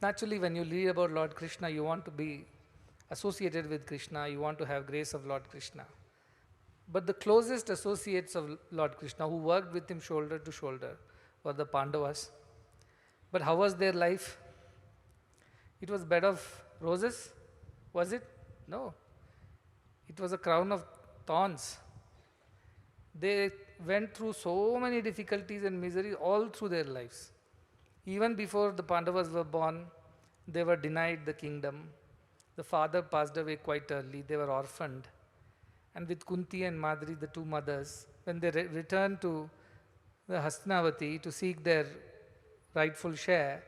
Naturally when you read about Lord Krishna, you want to be associated with Krishna, you want to have grace of Lord Krishna. But the closest associates of Lord Krishna who worked with him shoulder to shoulder were the Pandavas. But how was their life? It was bed of roses? Was it? No. It was a crown of thorns. They went through so many difficulties and miseries all through their lives. Even before the Pandavas were born, they were denied the kingdom. The father passed away quite early, they were orphaned. And with Kunti and Madri, the two mothers, when they returned to the Hastinavati to seek their rightful share,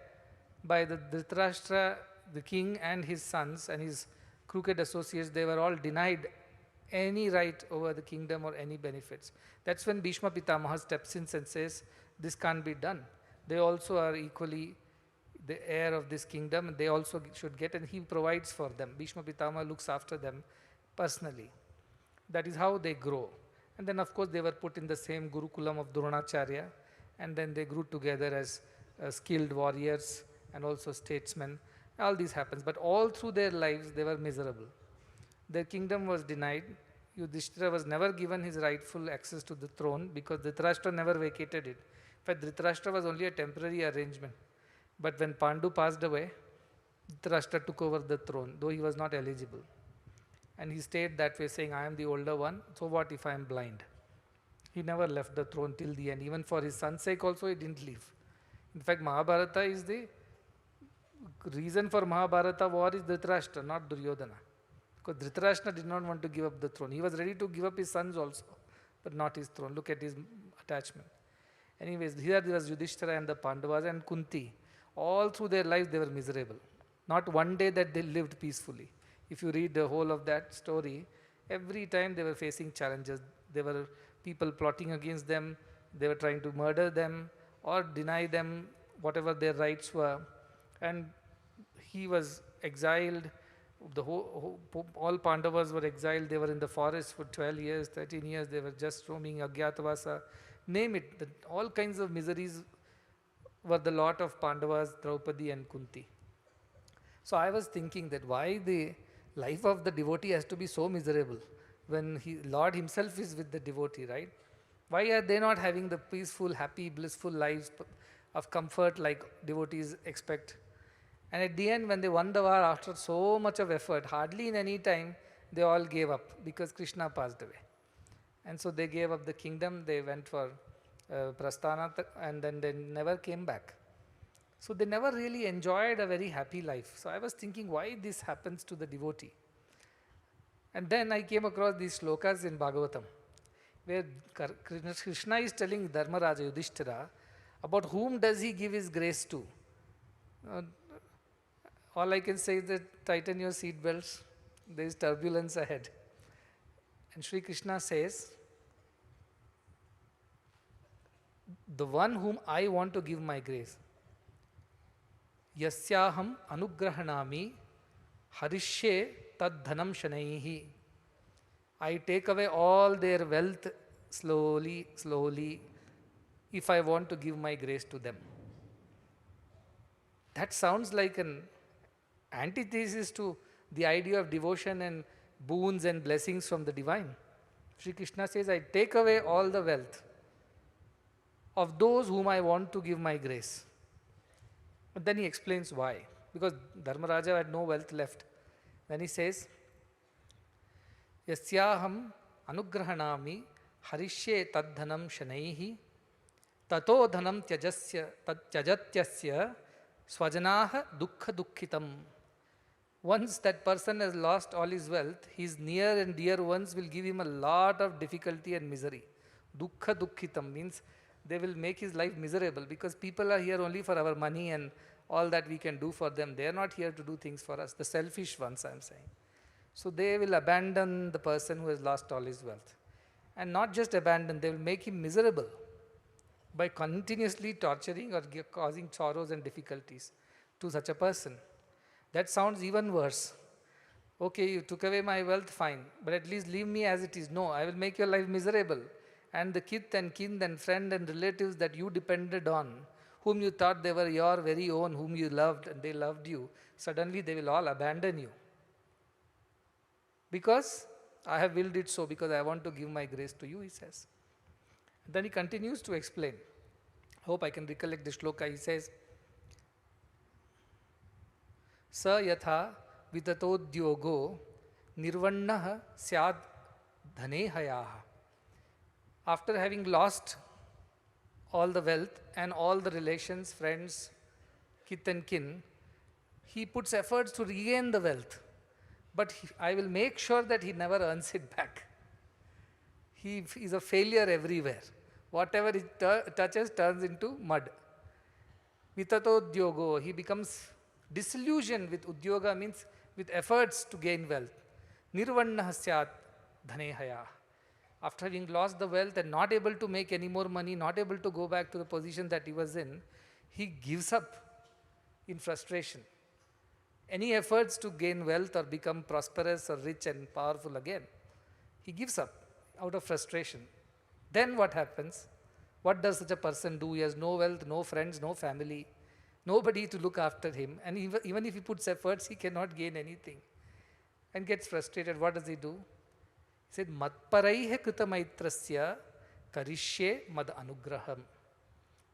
by the Dhritarashtra, the king and his sons and his crooked associates, they were all denied any right over the kingdom or any benefits. That's when Bhishma Pitamaha steps in and says, this can't be done. They also are equally the heir of this kingdom, and they also should get, and he provides for them. Bhishma Pitamaha looks after them personally. That is how they grow. And then of course they were put in the same Gurukulam of Dronacharya, and then they grew together as skilled warriors and also statesmen. All this happens, but all through their lives they were miserable. Their kingdom was denied. Yudhishthira was never given his rightful access to the throne because Dhritarashtra never vacated it. In fact, Dhritarashtra was only a temporary arrangement. But when Pandu passed away, Dhritarashtra took over the throne, though he was not eligible. And he stayed that way, saying, I am the older one, so what if I am blind? He never left the throne till the end. Even for his son's sake also, he didn't leave. In fact, Mahabharata is the reason for Mahabharata war is Dhritarashtra, not Duryodhana. Because Dhritarashtra did not want to give up the throne. He was ready to give up his sons also, but not his throne. Look at his attachment. Anyways, here there was Yudhishthira and the Pandavas and Kunti. All through their lives they were miserable. Not one day that they lived peacefully. If you read the whole of that story, every time they were facing challenges. There were people plotting against them. They were trying to murder them or deny them whatever their rights were. And he was exiled. All Pandavas were exiled. They were in the forest for 12 years, 13 years. They were just roaming Agyatavasa. Name it. All kinds of miseries were the lot of Pandavas, Draupadi and Kunti. So I was thinking that why the life of the devotee has to be so miserable when Lord himself is with the devotee, right? Why are they not having the peaceful, happy, blissful lives of comfort like devotees expect? And at the end, when they won the war after so much of effort, hardly in any time, they all gave up because Krishna passed away. And so they gave up the kingdom, they went for Prasthana, and then they never came back. So they never really enjoyed a very happy life. So I was thinking why this happens to the devotee. And then I came across these slokas in Bhagavatam, where Krishna is telling Dharmaraja Yudhishthira about whom does he give his grace to. All I can say is that tighten your seat belts, there is turbulence ahead. And Sri Krishna says, the one whom I want to give my grace, yasyaham anugrahanami harishye tad dhanam shanaihi. I take away all their wealth slowly, slowly, if I want to give my grace to them. That sounds like an antithesis to the idea of devotion and boons and blessings from the divine. Sri Krishna says, I take away all the wealth of those whom I want to give my grace. But then he explains why. Because Dharmaraja had no wealth left. Then he says, Yasyaham anugrahanami harishye tad dhanam shanaihi tato dhanam tyajatyasya swajanaha dukkha dukkhitam. Once that person has lost all his wealth, his near and dear ones will give him a lot of difficulty and misery. Dukkha dukkhitam means they will make his life miserable because people are here only for our money and all that we can do for them. They are not here to do things for us, the selfish ones I am saying. So they will abandon the person who has lost all his wealth. And not just abandon, they will make him miserable by continuously torturing or causing sorrows and difficulties to such a person. That sounds even worse. Okay, you took away my wealth, fine, but at least leave me as it is. No, I will make your life miserable. And the kith and kin and friend and relatives that you depended on, whom you thought they were your very own, whom you loved and they loved you, suddenly they will all abandon you. Because I have willed it so, because I want to give my grace to you, he says. Then he continues to explain. Hope I can recollect the shloka. He says, Sa yatha vitatodyogo nirvannaha syad dhanehayaha After having lost all the wealth and all the relations, friends, kith and kin, he puts efforts to regain the wealth. But I will make sure that he never earns it back. He is a failure everywhere. Whatever he touches turns into mud. Vitato udyogo, he becomes disillusioned with udyoga, means with efforts to gain wealth. Nirvannaha syat dhanehaya. After having lost the wealth and not able to make any more money, not able to go back to the position that he was in, he gives up in frustration. Any efforts to gain wealth or become prosperous or rich and powerful again, he gives up out of frustration. Then what happens? What does such a person do? He has no wealth, no friends, no family, nobody to look after him. And even if he puts efforts, he cannot gain anything and gets frustrated. What does he do? He said, Matparaihe krita maitrasya karishye mad anugraham.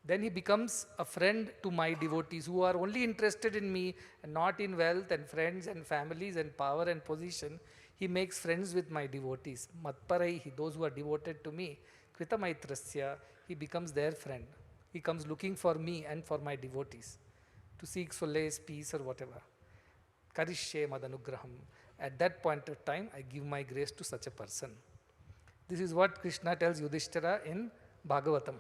Then he becomes a friend to my devotees who are only interested in me and not in wealth and friends and families and power and position. He makes friends with my devotees. Matparaihi, those who are devoted to me. Krita maitrasya, he becomes their friend. He comes looking for me and for my devotees to seek solace, peace or whatever. Karishye mad anugraham. At that point of time, I give my grace to such a person. This is what Krishna tells Yudhishthira in Bhagavatam.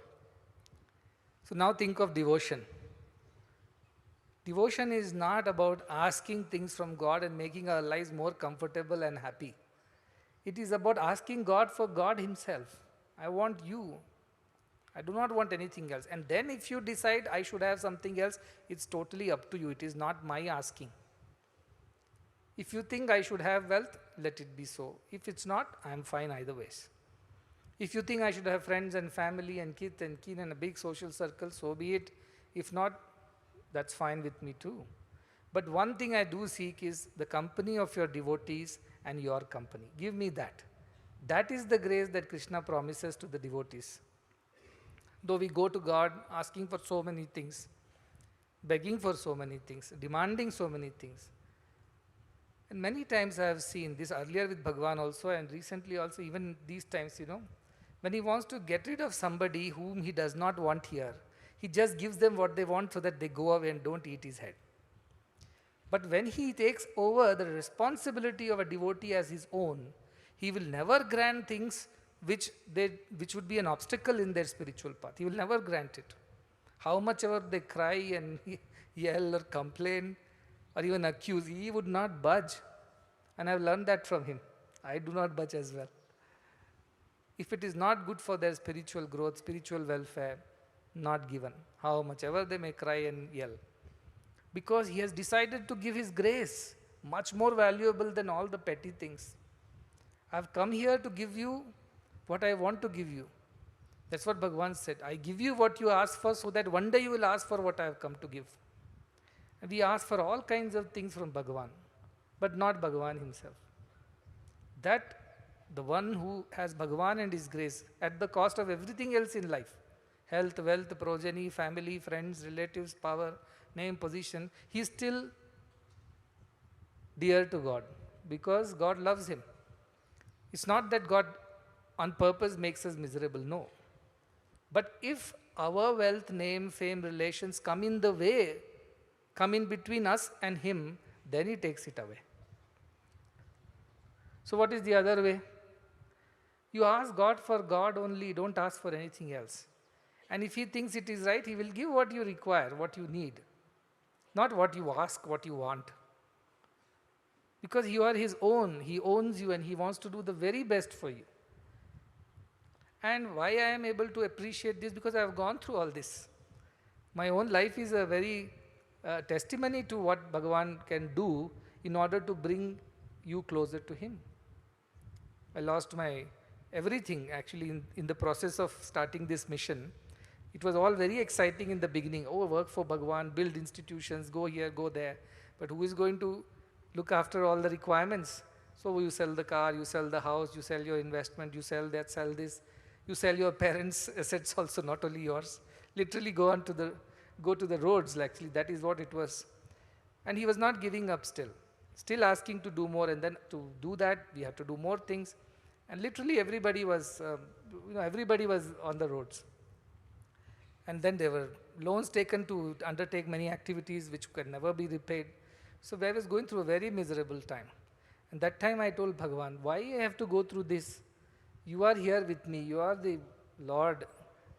So now think of devotion. Devotion is not about asking things from God and making our lives more comfortable and happy. It is about asking God for God Himself. I want you. I do not want anything else. And then if you decide I should have something else, it's totally up to you. It is not my asking. If you think I should have wealth, let it be so. If it's not, I am fine either ways. If you think I should have friends and family and kith and kin and a big social circle, so be it. If not, that's fine with me too. But one thing I do seek is the company of your devotees and your company. Give me that. That is the grace that Krishna promises to the devotees. Though we go to God asking for so many things, begging for so many things, demanding so many things. And many times I have seen this earlier with Bhagwan also and recently also, even these times, when he wants to get rid of somebody whom he does not want here, he just gives them what they want so that they go away and don't eat his head. But when he takes over the responsibility of a devotee as his own, he will never grant things which would be an obstacle in their spiritual path. He will never grant it. How much ever they cry and yell or complain or even accuse, he would not budge. And I have learned that from him. I do not budge as well. If it is not good for their spiritual growth, spiritual welfare, not given. How much ever they may cry and yell. Because he has decided to give his grace, much more valuable than all the petty things. I have come here to give you what I want to give you. That's what Bhagavan said. I give you what you ask for so that one day you will ask for what I have come to give. And we ask for all kinds of things from Bhagavan, but not Bhagavan himself. That the one who has Bhagavan and his grace at the cost of everything else in life, health, wealth, progeny, family, friends, relatives, power, name, position, he is still dear to God because God loves him. It's not that God on purpose makes us miserable, no. But if our wealth, name, fame, relations come in the way, come in between us and him, then he takes it away. So what is the other way? You ask God for God only, don't ask for anything else. And if he thinks it is right, he will give what you require, what you need. Not what you ask, what you want. Because you are his own, he owns you and he wants to do the very best for you. And why I am able to appreciate this? Because I have gone through all this. My own life is a very testimony to what Bhagavan can do in order to bring you closer to him. I lost my everything actually in the process of starting this mission. It was all very exciting in the beginning. Oh, work for Bhagavan, build institutions, go here, go there. But who is going to look after all the requirements? So you sell the car, you sell the house, you sell your investment, you sell that, sell this. You sell your parents' assets also, not only yours. Literally go to the roads, actually. That is what it was. And he was not giving up still. Still asking to do more, and then to do that, we have to do more things. And literally everybody was, everybody was on the roads. And then there were loans taken to undertake many activities which could never be repaid. So I was going through a very miserable time. And that time I told Bhagavan, why I have to go through this? You are here with me, you are the Lord,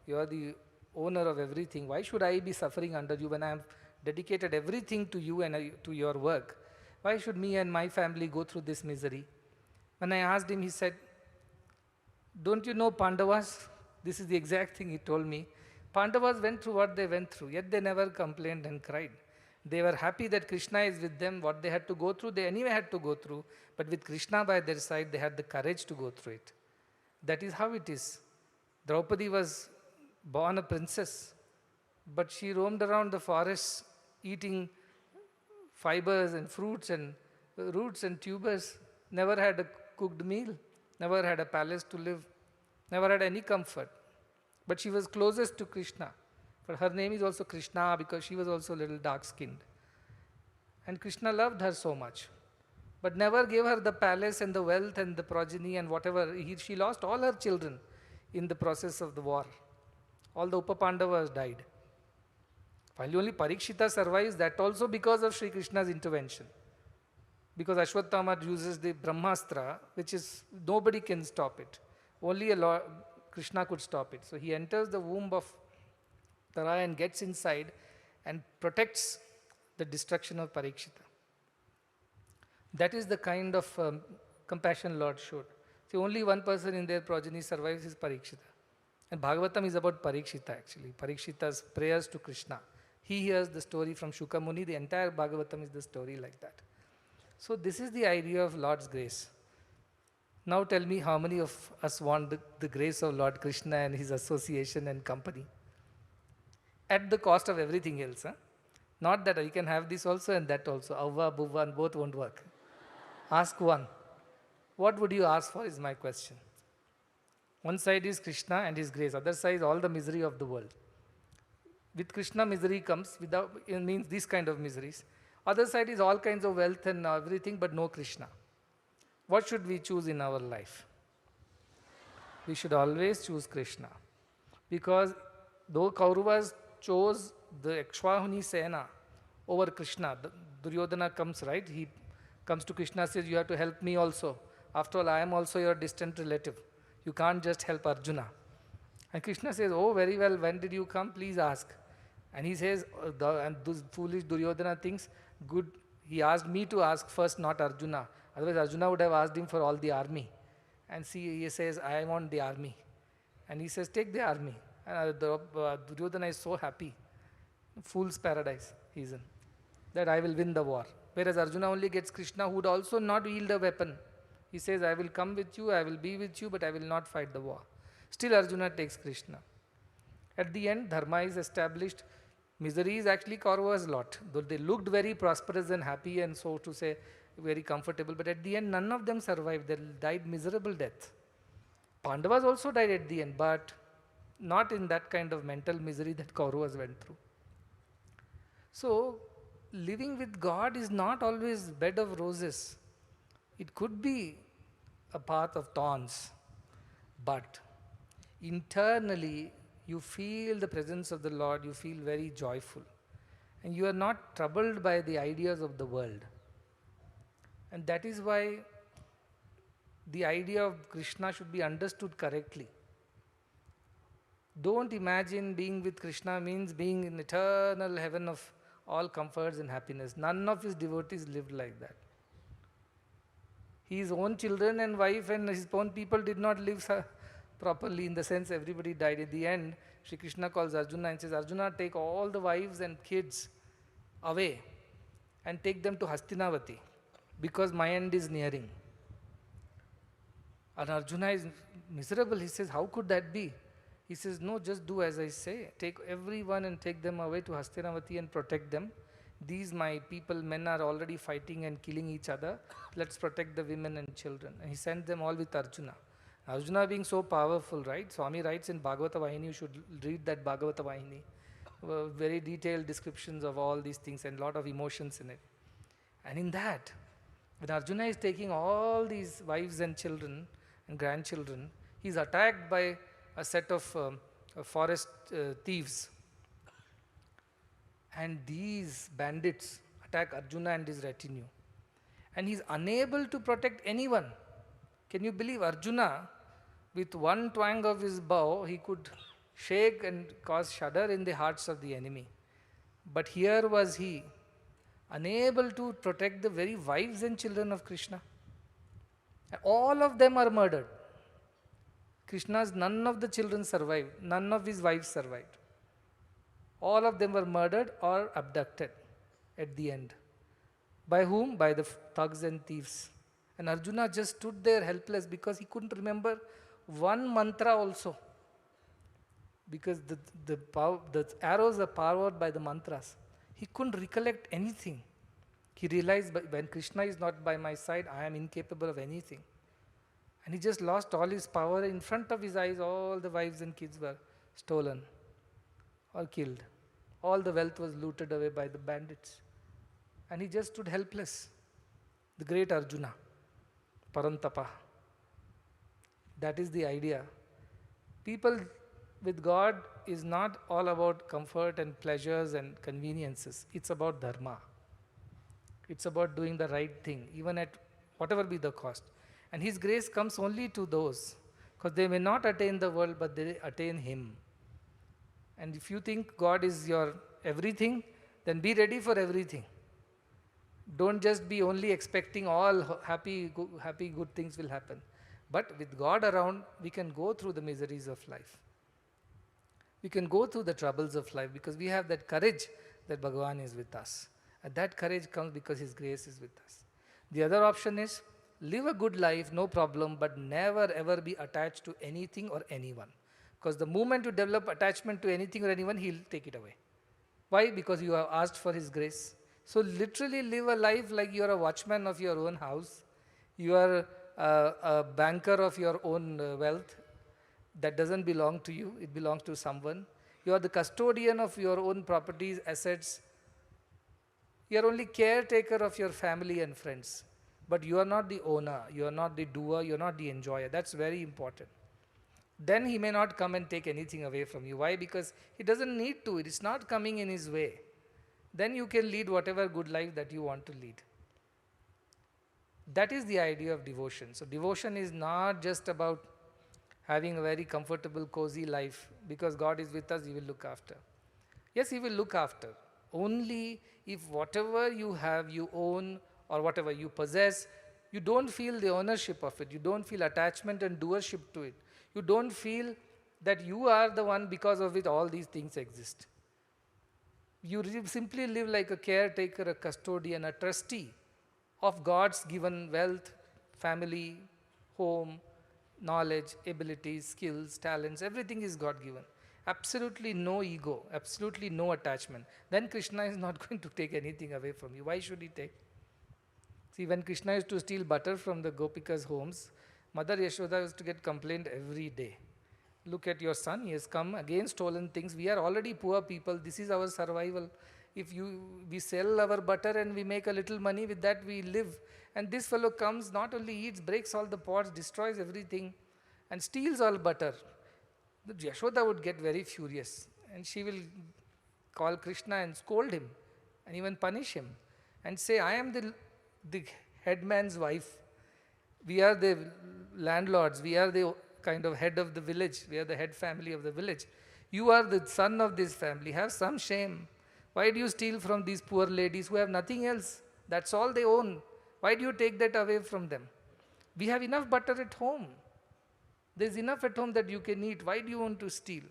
you are the owner of everything. Why should I be suffering under you when I have dedicated everything to you and to your work? Why should me and my family go through this misery? When I asked him, he said, don't you know Pandavas? This is the exact thing he told me. Pandavas went through what they went through, yet they never complained and cried. They were happy that Krishna is with them. What they had to go through, they anyway had to go through. But with Krishna by their side, they had the courage to go through it. That is how it is. Draupadi was born a princess, but she roamed around the forests eating fibers and fruits and roots and tubers, never had a cooked meal, never had a palace to live, never had any comfort. But she was closest to Krishna. But her name is also Krishna because she was also a little dark-skinned. And Krishna loved her so much, but never gave her the palace and the wealth and the progeny and whatever. She lost all her children in the process of the war. All the Upapandavas died. Finally, only Parikshita survives, that also because of Sri Krishna's intervention. Because Ashwatthama uses the Brahmastra, which is, nobody can stop it. Only Krishna could stop it. So he enters the womb of Tara and gets inside and protects the destruction of Parikshita. That is the kind of compassion Lord showed. See, only one person in their progeny survives is Parikshita. And Bhagavatam is about Parikshita actually. Parikshita's prayers to Krishna. He hears the story from Shuka Muni. The entire Bhagavatam is the story like that. So this is the idea of Lord's grace. Now tell me how many of us want the grace of Lord Krishna and his association and company? At the cost of everything else. Huh? Not that you can have this also and that also. Avva, Bhuva, and both won't work. Ask one. What would you ask for is my question. One side is Krishna and his grace. Other side is all the misery of the world. With Krishna, misery comes. Without, it means these kind of miseries. Other side is all kinds of wealth and everything, but no Krishna. What should we choose in our life? We should always choose Krishna. Because though Kauravas chose the Ikshvahuni Sena over Krishna, Duryodhana comes, right? He comes to Krishna, says, you have to help me also. After all, I am also your distant relative. You can't just help Arjuna. And Krishna says, oh, very well, when did you come? Please ask. And he says, and those foolish Duryodhana thinks, good, he asked me to ask first, not Arjuna. Otherwise, Arjuna would have asked him for all the army. And see, he says, I want the army. And he says, take the army. And Duryodhana is so happy. Fool's paradise he's in. That I will win the war. Whereas Arjuna only gets Krishna, who would also not wield a weapon. He says, I will come with you, I will be with you, but I will not fight the war. Still Arjuna takes Krishna. At the end, dharma is established. Misery is actually Kaurava's lot. Though they looked very prosperous and happy and so to say, very comfortable, but at the end, none of them survived. They died miserable death. Pandavas also died at the end, but not in that kind of mental misery that Kauravas went through. So, living with God is not always bed of roses. It could be a path of thorns, but internally you feel the presence of the Lord, you feel very joyful, and you are not troubled by the ideas of the world. And that is why the idea of Krishna should be understood correctly. Don't imagine being with Krishna means being in eternal heaven of all comforts and happiness. None of his devotees lived like that. His own children and wife and his own people did not live properly, in the sense everybody died. At the end, Sri Krishna calls Arjuna and says, Arjuna, take all the wives and kids away and take them to Hastinavati, because my end is nearing. And Arjuna is miserable. He says, how could that be? He says, no, just do as I say. Take everyone and take them away to Hastinavati and protect them. These my people, men are already fighting and killing each other. Let's protect the women and children. And he sent them all with Arjuna. Arjuna being so powerful, right? Swami writes in Bhagavata Vahini, you should read that Bhagavata Vahini. Very detailed descriptions of all these things and lot of emotions in it. And in that, when Arjuna is taking all these wives and children, and grandchildren, he's attacked by a set of forest thieves. And these bandits attack Arjuna and his retinue. And he's unable to protect anyone. Can you believe Arjuna, with one twang of his bow, he could shake and cause shudder in the hearts of the enemy. But here was he, unable to protect the very wives and children of Krishna. All of them are murdered. None of the children survived, none of his wives survived. All of them were murdered or abducted at the end. By whom? By the thugs and thieves. And Arjuna just stood there helpless because he couldn't remember one mantra also. Because the arrows are powered by the mantras. He couldn't recollect anything. He realized when Krishna is not by my side, I am incapable of anything. And he just lost all his power. In front of his eyes, all the wives and kids were stolen or killed. All the wealth was looted away by the bandits. And he just stood helpless. The great Arjuna, Parantapa. That is the idea. People with God is not all about comfort and pleasures and conveniences. It's about dharma. It's about doing the right thing, even at whatever be the cost. And His grace comes only to those, because they may not attain the world, but they attain Him. And if you think God is your everything, then be ready for everything. Don't just be only expecting all happy, good things will happen. But with God around, we can go through the miseries of life. We can go through the troubles of life because we have that courage that Bhagavan is with us. And that courage comes because His grace is with us. The other option is live a good life, no problem, but never ever be attached to anything or anyone. Because the moment you develop attachment to anything or anyone, He'll take it away. Why? Because you have asked for His grace. So literally live a life like you are a watchman of your own house. You are a banker of your own wealth. That doesn't belong to you, it belongs to someone. You are the custodian of your own properties, assets. You are only caretaker of your family and friends. But you are not the owner, you are not the doer, you are not the enjoyer. That's very important. Then He may not come and take anything away from you. Why? Because He doesn't need to, it is not coming in His way. Then you can lead whatever good life that you want to lead. That is the idea of devotion. So devotion is not just about having a very comfortable, cozy life. Because God is with us, He will look after. Yes, He will look after. Only if whatever you have, you own, or whatever you possess, you don't feel the ownership of it. You don't feel attachment and doership to it. You don't feel that you are the one because of which all these things exist. You simply live like a caretaker, a custodian, a trustee of God's given wealth, family, home, knowledge, abilities, skills, talents, everything is God given. Absolutely no ego, absolutely no attachment. Then Krishna is not going to take anything away from you. Why should He take? See, when Krishna used to steal butter from the Gopikas' homes, Mother Yashoda used to get complained every day. Look at your son, he has come, again stolen things. We are already poor people, this is our survival. If we sell our butter and we make a little money, with that we live. And this fellow comes, not only eats, breaks all the pots, destroys everything, and steals all butter. The Yashoda would get very furious, and she will call Krishna and scold him, and even punish him, and say, I am the headman's wife. We are the landlords, we are the kind of head of the village, we are the head family of the village. You are the son of this family, have some shame. Why do you steal from these poor ladies who have nothing else? That's all they own. Why do you take that away from them? We have enough butter at home. There's enough at home that you can eat. Why do you want to steal?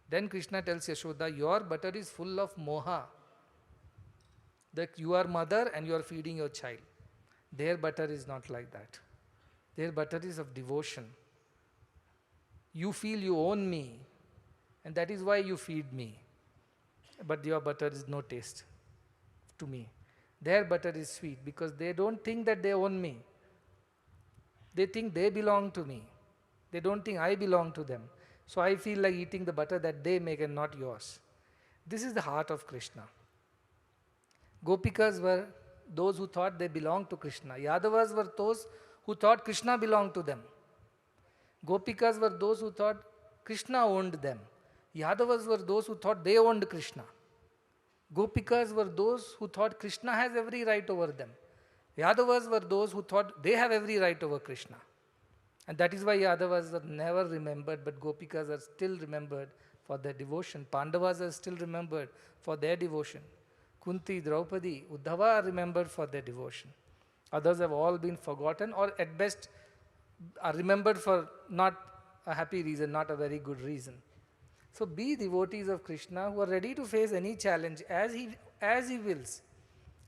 Then Krishna tells Yashoda, your butter is full of moha. That you are mother and you are feeding your child. Their butter is not like that. Their butter is of devotion. You feel you own me, and that is why you feed me. But your butter is no taste to me. Their butter is sweet because they don't think that they own me. They think they belong to me. They don't think I belong to them. So I feel like eating the butter that they make and not yours. This is the heart of Krishna. Gopikas were those who thought they belonged to Krishna. Yadavas were those who thought Krishna belonged to them. Gopikas were those who thought Krishna owned them. Yadavas were those who thought they owned Krishna. Gopikas were those who thought Krishna has every right over them. Yadavas were those who thought they have every right over Krishna. And that is why Yadavas are never remembered, but Gopikas are still remembered for their devotion. Pandavas are still remembered for their devotion. Kunti, Draupadi, Uddhava are remembered for their devotion. Others have all been forgotten, or at best are remembered for not a happy reason, not a very good reason. So be devotees of Krishna who are ready to face any challenge as he wills.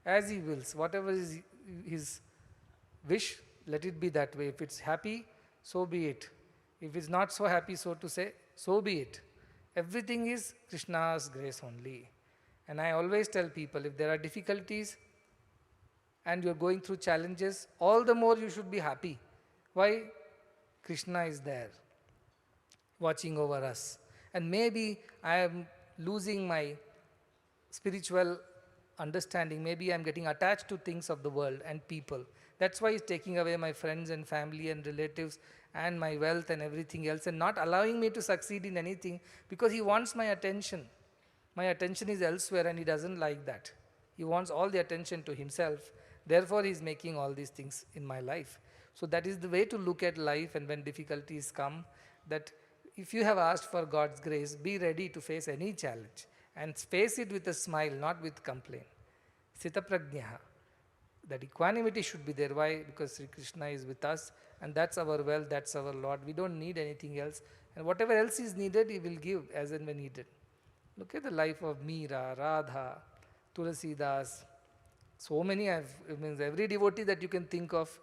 As he wills. Whatever is his wish, let it be that way. If it's happy, so be it. If it's not so happy, so to say, so be it. Everything is Krishna's grace only. And I always tell people, if there are difficulties and you're going through challenges, all the more you should be happy. Why? Krishna is there, watching over us. And maybe I am losing my spiritual understanding. Maybe I am getting attached to things of the world and people. That's why He's taking away my friends and family and relatives and my wealth and everything else, and not allowing me to succeed in anything, because He wants my attention. My attention is elsewhere and He doesn't like that. He wants all the attention to Himself. Therefore, He is making all these things in my life. So that is the way to look at life. And when difficulties come, that if you have asked for God's grace, be ready to face any challenge and face it with a smile, not with complaint. Sita prajnaha. That equanimity should be there. Why? Because Sri Krishna is with us, and that's our wealth, that's our Lord. We don't need anything else. And whatever else is needed, He will give as and when needed. Look at the life of Meera, Radha, Tulsidas. So many, every devotee that you can think of,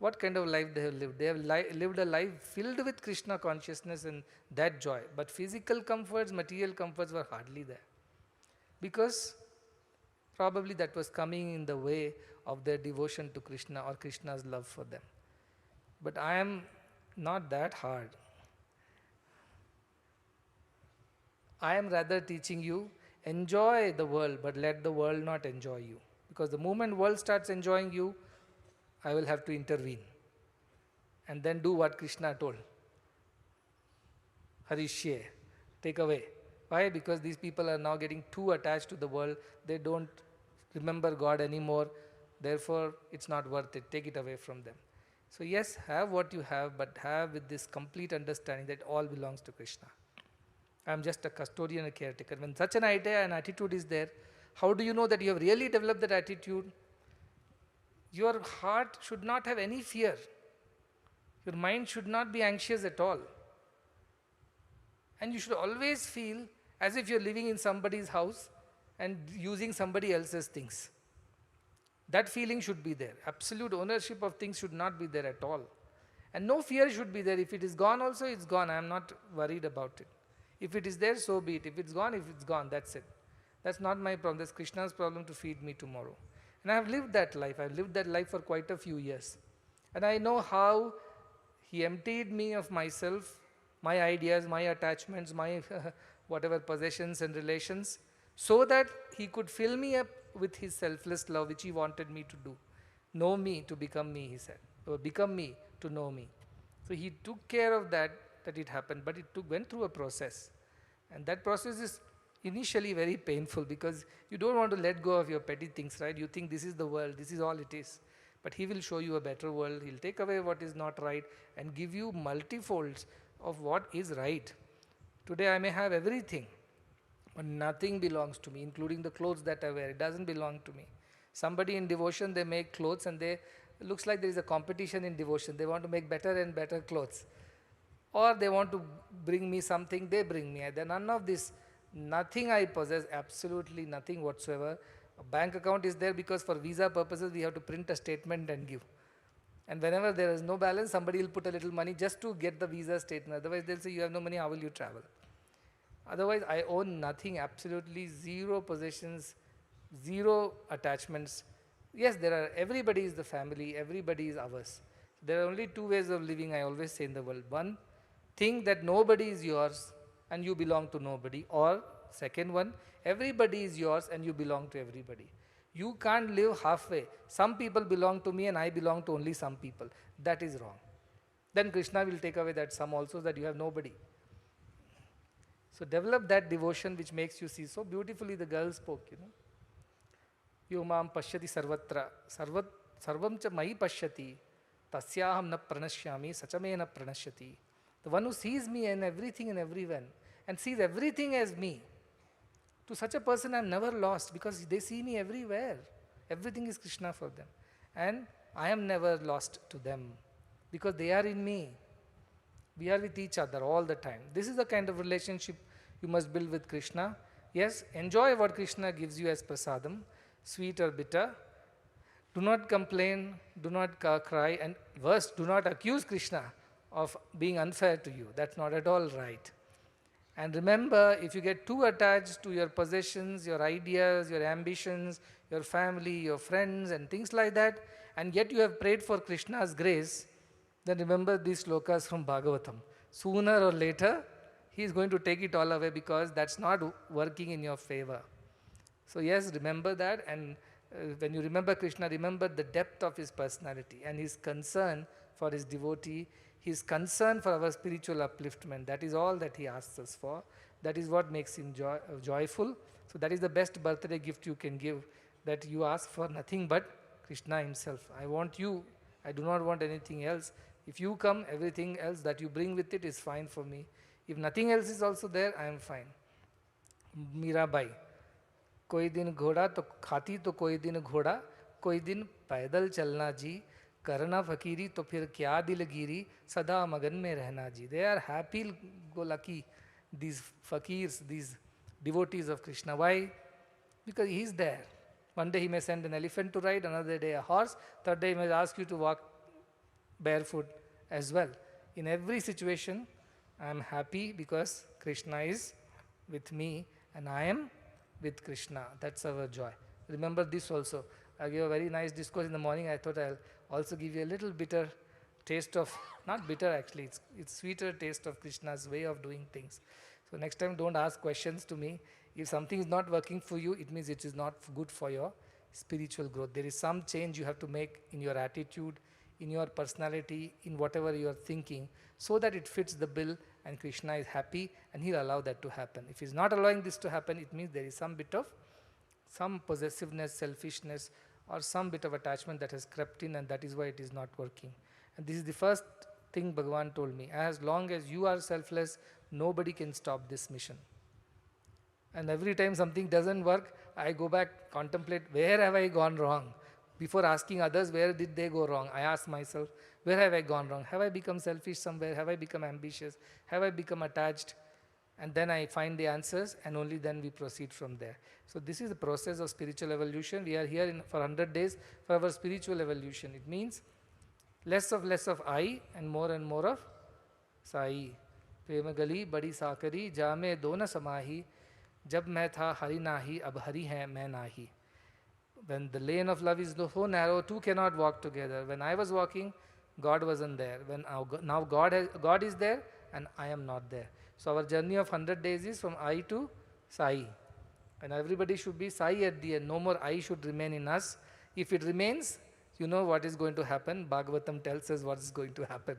what kind of life they have lived. They have lived a life filled with Krishna consciousness and that joy. But physical comforts, material comforts were hardly there. Because probably that was coming in the way of their devotion to Krishna or Krishna's love for them. But I am not that hard. I am rather teaching you, enjoy the world, but let the world not enjoy you. Because the moment world starts enjoying you, I will have to intervene. And then do what Krishna told. Harishye, take away. Why? Because these people are now getting too attached to the world. They don't remember God anymore. Therefore, it's not worth it. Take it away from them. So yes, have what you have, but have with this complete understanding that all belongs to Krishna. I am just a custodian, a caretaker. When such an idea and attitude is there, how do you know that you have really developed that attitude? Your heart should not have any fear. Your mind should not be anxious at all. And you should always feel as if you're living in somebody's house and using somebody else's things. That feeling should be there. Absolute ownership of things should not be there at all. And no fear should be there. If it is gone also, it's gone. I am not worried about it. If it is there, so be it. If it's gone, that's it. That's not my problem. That's Krishna's problem to feed me tomorrow. And I have lived that life. I've lived that life for quite a few years. And I know how He emptied me of myself, my ideas, my attachments, my whatever possessions and relations, so that He could fill me up with His selfless love, which He wanted me to do. Know me to become me, He said. Or become me to know me. So He took care of that it happened, but it went through a process. And that process is initially very painful, because you don't want to let go of your petty things, right? You think this is the world, this is all it is. But He will show you a better world. He'll take away what is not right and give you multifolds of what is right. Today I may have everything, but nothing belongs to me, including the clothes that I wear. It doesn't belong to me. Somebody in devotion, they make clothes, and it looks like there is a competition in devotion. They want to make better and better clothes. Or they want to bring me something, they bring me. None of this, nothing I possess, absolutely nothing whatsoever. A bank account is there because for visa purposes we have to print a statement and give. And whenever there is no balance, somebody will put a little money just to get the visa statement. Otherwise they'll say, you have no money, how will you travel? Otherwise I own nothing, absolutely zero possessions, zero attachments. Yes, everybody is the family, everybody is ours. There are only two ways of living, I always say, in the world. One, think that nobody is yours and you belong to nobody. Or second one, everybody is yours and you belong to everybody. You can't live halfway. Some people belong to me and I belong to only some people. That is wrong. Then Krishna will take away that sum also, that you have nobody. So develop that devotion which makes you see. So beautifully the girl spoke, Yo mam pashyati sarvatra, sarvam cha mai pashyati, tasyaham na pranashyami, sachame na pranashyati. The one who sees me in everything and everyone and sees everything as me, to such a person I am never lost, because they see me everywhere. Everything is Krishna for them. And I am never lost to them, because they are in me. We are with each other all the time. This is the kind of relationship you must build with Krishna. Yes, enjoy what Krishna gives you as prasadam, sweet or bitter. Do not complain, do not cry, and worst, do not accuse Krishna of being unfair to you. That's not at all right. And remember, if you get too attached to your possessions, your ideas, your ambitions, your family, your friends, and things like that, and yet you have prayed for Krishna's grace, then remember these slokas from Bhagavatam. Sooner or later, he is going to take it all away, because that's not working in your favor. So yes, remember that, and when you remember Krishna, remember the depth of his personality and his concern for his devotee, his concern for our spiritual upliftment. That is all that he asks us for. That is what makes him joyful. So that is the best birthday gift you can give, that you ask for nothing but Krishna himself. I want you. I do not want anything else. If you come, everything else that you bring with it is fine for me. If nothing else is also there, I am fine. Mirabai. कोई दिन घोड़ा तो खाती तो कोई दिन घोड़ा, कोई दिन पैदल चलना जी, करना फकीरी तो फिर क्या दिलगिरी, सदा मगन में रहना जी. They are happy go lucky, these fakirs, these devotees of Krishna. Why? Because he is there. One day he may send an elephant to ride, another day a horse, third day he may ask you to walk barefoot as well. In every situation, I am happy because Krishna is with me and I am with Krishna. That's our joy. Remember this also. I gave a very nice discourse in the morning. I thought I'll also give you a little bitter taste of, not bitter actually, it's sweeter taste of Krishna's way of doing things. So next time don't ask questions to me. If something is not working for you, it means it is not good for your spiritual growth. There is some change you have to make in your attitude, in your personality, in whatever you are thinking, so that it fits the bill and Krishna is happy and he'll allow that to happen. If he's not allowing this to happen, it means there is some bit of, some possessiveness, selfishness, or some bit of attachment that has crept in, and that is why it is not working. And this is the first thing Bhagavan told me. As long as you are selfless, nobody can stop this mission. And every time something doesn't work, I go back, contemplate, where have I gone wrong? Before asking others, where did they go wrong? I ask myself, where have I gone wrong? Have I become selfish somewhere? Have I become ambitious? Have I become attached? And then I find the answers, and only then we proceed from there. So this is the process of spiritual evolution. We are here for 100 days for our spiritual evolution. It means less of I and more of Sai. Prema gali badi sakari, jame dona samahi, jab main tha hari nahi, ab hari hai main nahi. When the lane of love is so narrow, two cannot walk together. When I was walking, God wasn't there. Now God is there and I am not there. So our journey of 100 days is from I to Sai. And everybody should be Sai at the end. No more I should remain in us. If it remains, you know what is going to happen. Bhagavatam tells us what is going to happen.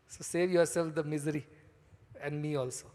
So save yourself the misery and me also.